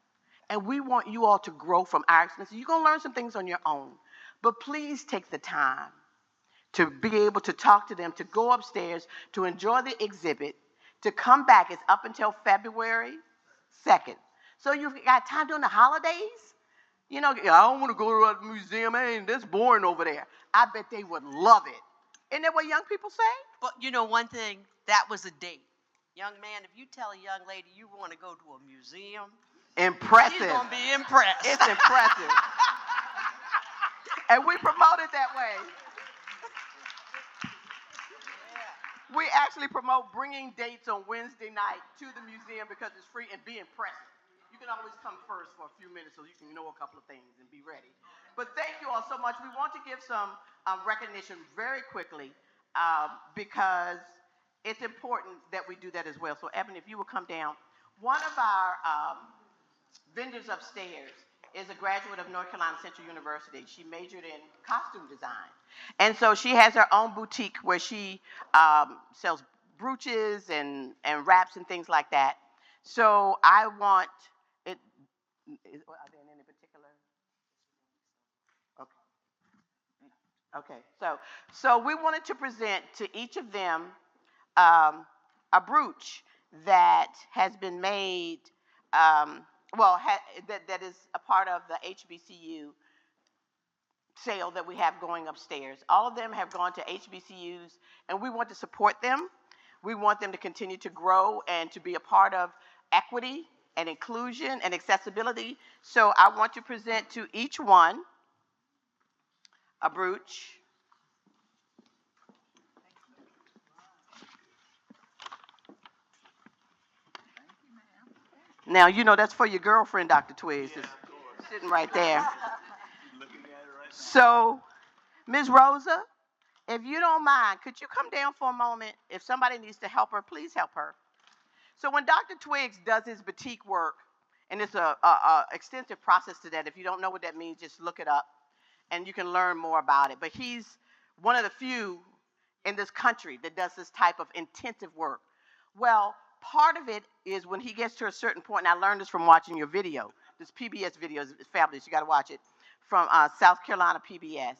And we want you all to grow from our experience. You're going to learn some things on your own. But please take the time to be able to talk to them, to go upstairs, to enjoy the exhibit, to come back. It's up until February 2nd. So you've got time during the holidays. You know, I don't want to go to a museum. Man, that's boring over there. I bet they would love it. Isn't that what young people say? But you know one thing, that was a date. Young man, if you tell a young lady you want to go to a museum, Impressive. she's going to be impressed. It's impressive. And we promote it that way. We actually promote bringing dates on Wednesday night to the museum because it's free, and be impressive. You can always come first for a few minutes so you can know a couple of things and be ready. But thank you all so much. We want to give some recognition very quickly because it's important that we do that as well. So Evan, if you will come down. One of our vendors upstairs is a graduate of North Carolina Central University. She majored in costume design. And so she has her own boutique where she sells brooches and wraps and things like that. So I want it, are there any particular? Okay. Okay, so we wanted to present to each of them a brooch that has been made, that is a part of the HBCU sale that we have going upstairs. All of them have gone to HBCUs, and we want to support them. We want them to continue to grow and to be a part of equity and inclusion and accessibility. So I want to present to each one a brooch. Now, you know that's for your girlfriend, Dr. Twiggs. Yeah, it's sitting right there. So, Ms. Rosa, if you don't mind, could you come down for a moment? If somebody needs to help her, please help her. So when Dr. Twiggs does his batik work, and it's a extensive process to that. If you don't know what that means, just look it up, and you can learn more about it. But he's one of the few in this country that does this type of intensive work. Well, part of it is when he gets to a certain point, and I learned this from watching your video. This PBS video is fabulous. You got to watch it, from South Carolina PBS.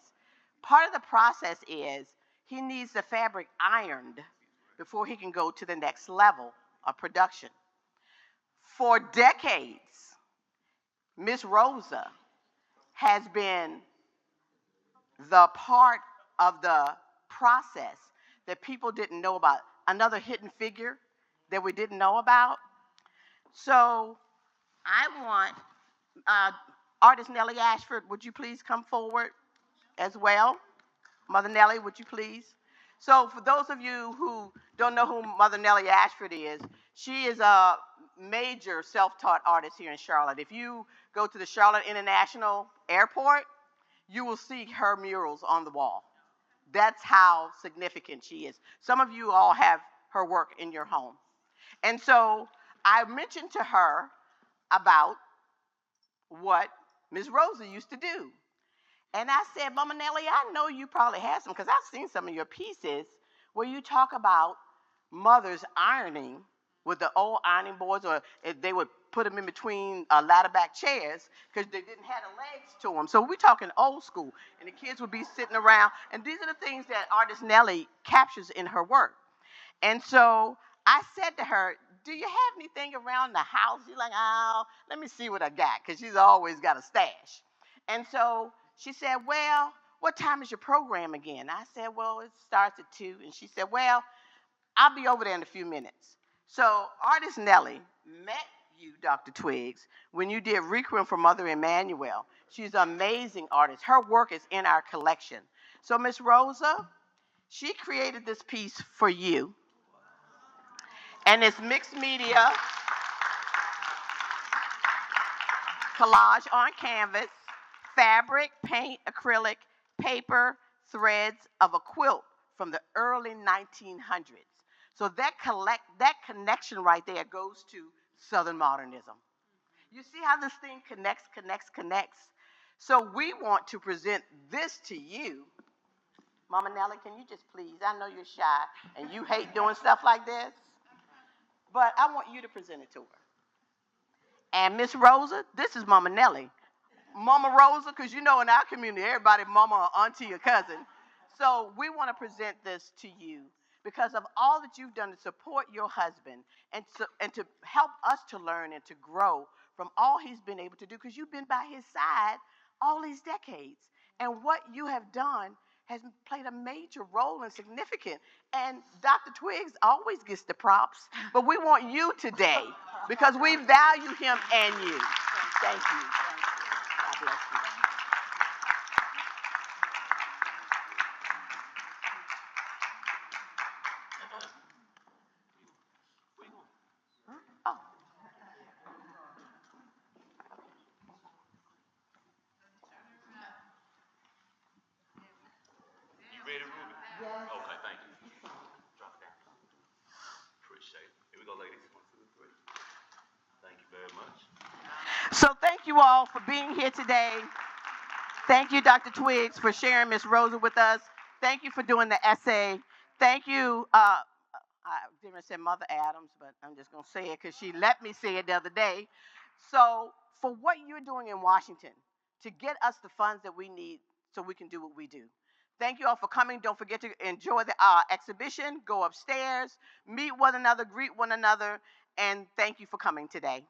Part of the process is he needs the fabric ironed before he can go to the next level of production. For decades, Miss Rosa has been the part of the process that people didn't know about, another hidden figure that we didn't know about. So I want artist Nellie Ashford, would you please come forward as well? Mother Nellie, would you please? So for those of you who don't know who Mother Nellie Ashford is, she is a major self-taught artist here in Charlotte. If you go to the Charlotte International Airport, you will see her murals on the wall. That's how significant she is. Some of you all have her work in your home. And so I mentioned to her about what Ms. Rosa used to do. And I said, Mama Nellie, I know you probably have some, because I've seen some of your pieces where you talk about mothers ironing with the old ironing boards, or they would put them in between ladder back chairs because they didn't have the legs to them. So we're talking old school, and the kids would be sitting around. And these are the things that artist Nellie captures in her work. And so I said to her, do you have anything around the house? She's like, oh, let me see what I got, because she's always got a stash. And so she said, well, what time is your program again? I said, well, it starts at 2. And she said, well, I'll be over there in a few minutes. So artist Nellie met you, Dr. Twiggs, when you did Requiem for Mother Emmanuel. She's an amazing artist. Her work is in our collection. So Miss Rosa, she created this piece for you. And it's mixed media, collage on canvas, fabric, paint, acrylic, paper, threads of a quilt from the early 1900s. So that connection right there goes to Southern modernism. You see how this thing connects? So we want to present this to you. Mama Nellie, can you just please, I know you're shy and you hate doing stuff like this, but I want you to present it to her. And Miss Rosa, this is Mama Nellie. Mama Rosa, because you know in our community, everybody mama or auntie or cousin. So we want to present this to you because of all that you've done to support your husband and to help us to learn and to grow from all he's been able to do, because you've been by his side all these decades. And what you have done has played a major role and significant. And Dr. Twiggs always gets the props, but we want you today because we value him and you. Thank you. God bless you. Oh. You ready, Rubie? Yes. Okay, thank you. Drop it down. Appreciate it. Here we go, ladies. 1, 2, 3. Thank you very much. So thank you all for being here today. Thank you, Dr. Twiggs, for sharing Miss Rosa with us. Thank you for doing the essay. Thank you, I didn't say Mother Adams, but I'm just going to say it because she let me say it the other day. So for what you're doing in Washington to get us the funds that we need so we can do what we do. Thank you all for coming. Don't forget to enjoy the exhibition. Go upstairs, meet one another, greet one another, and thank you for coming today.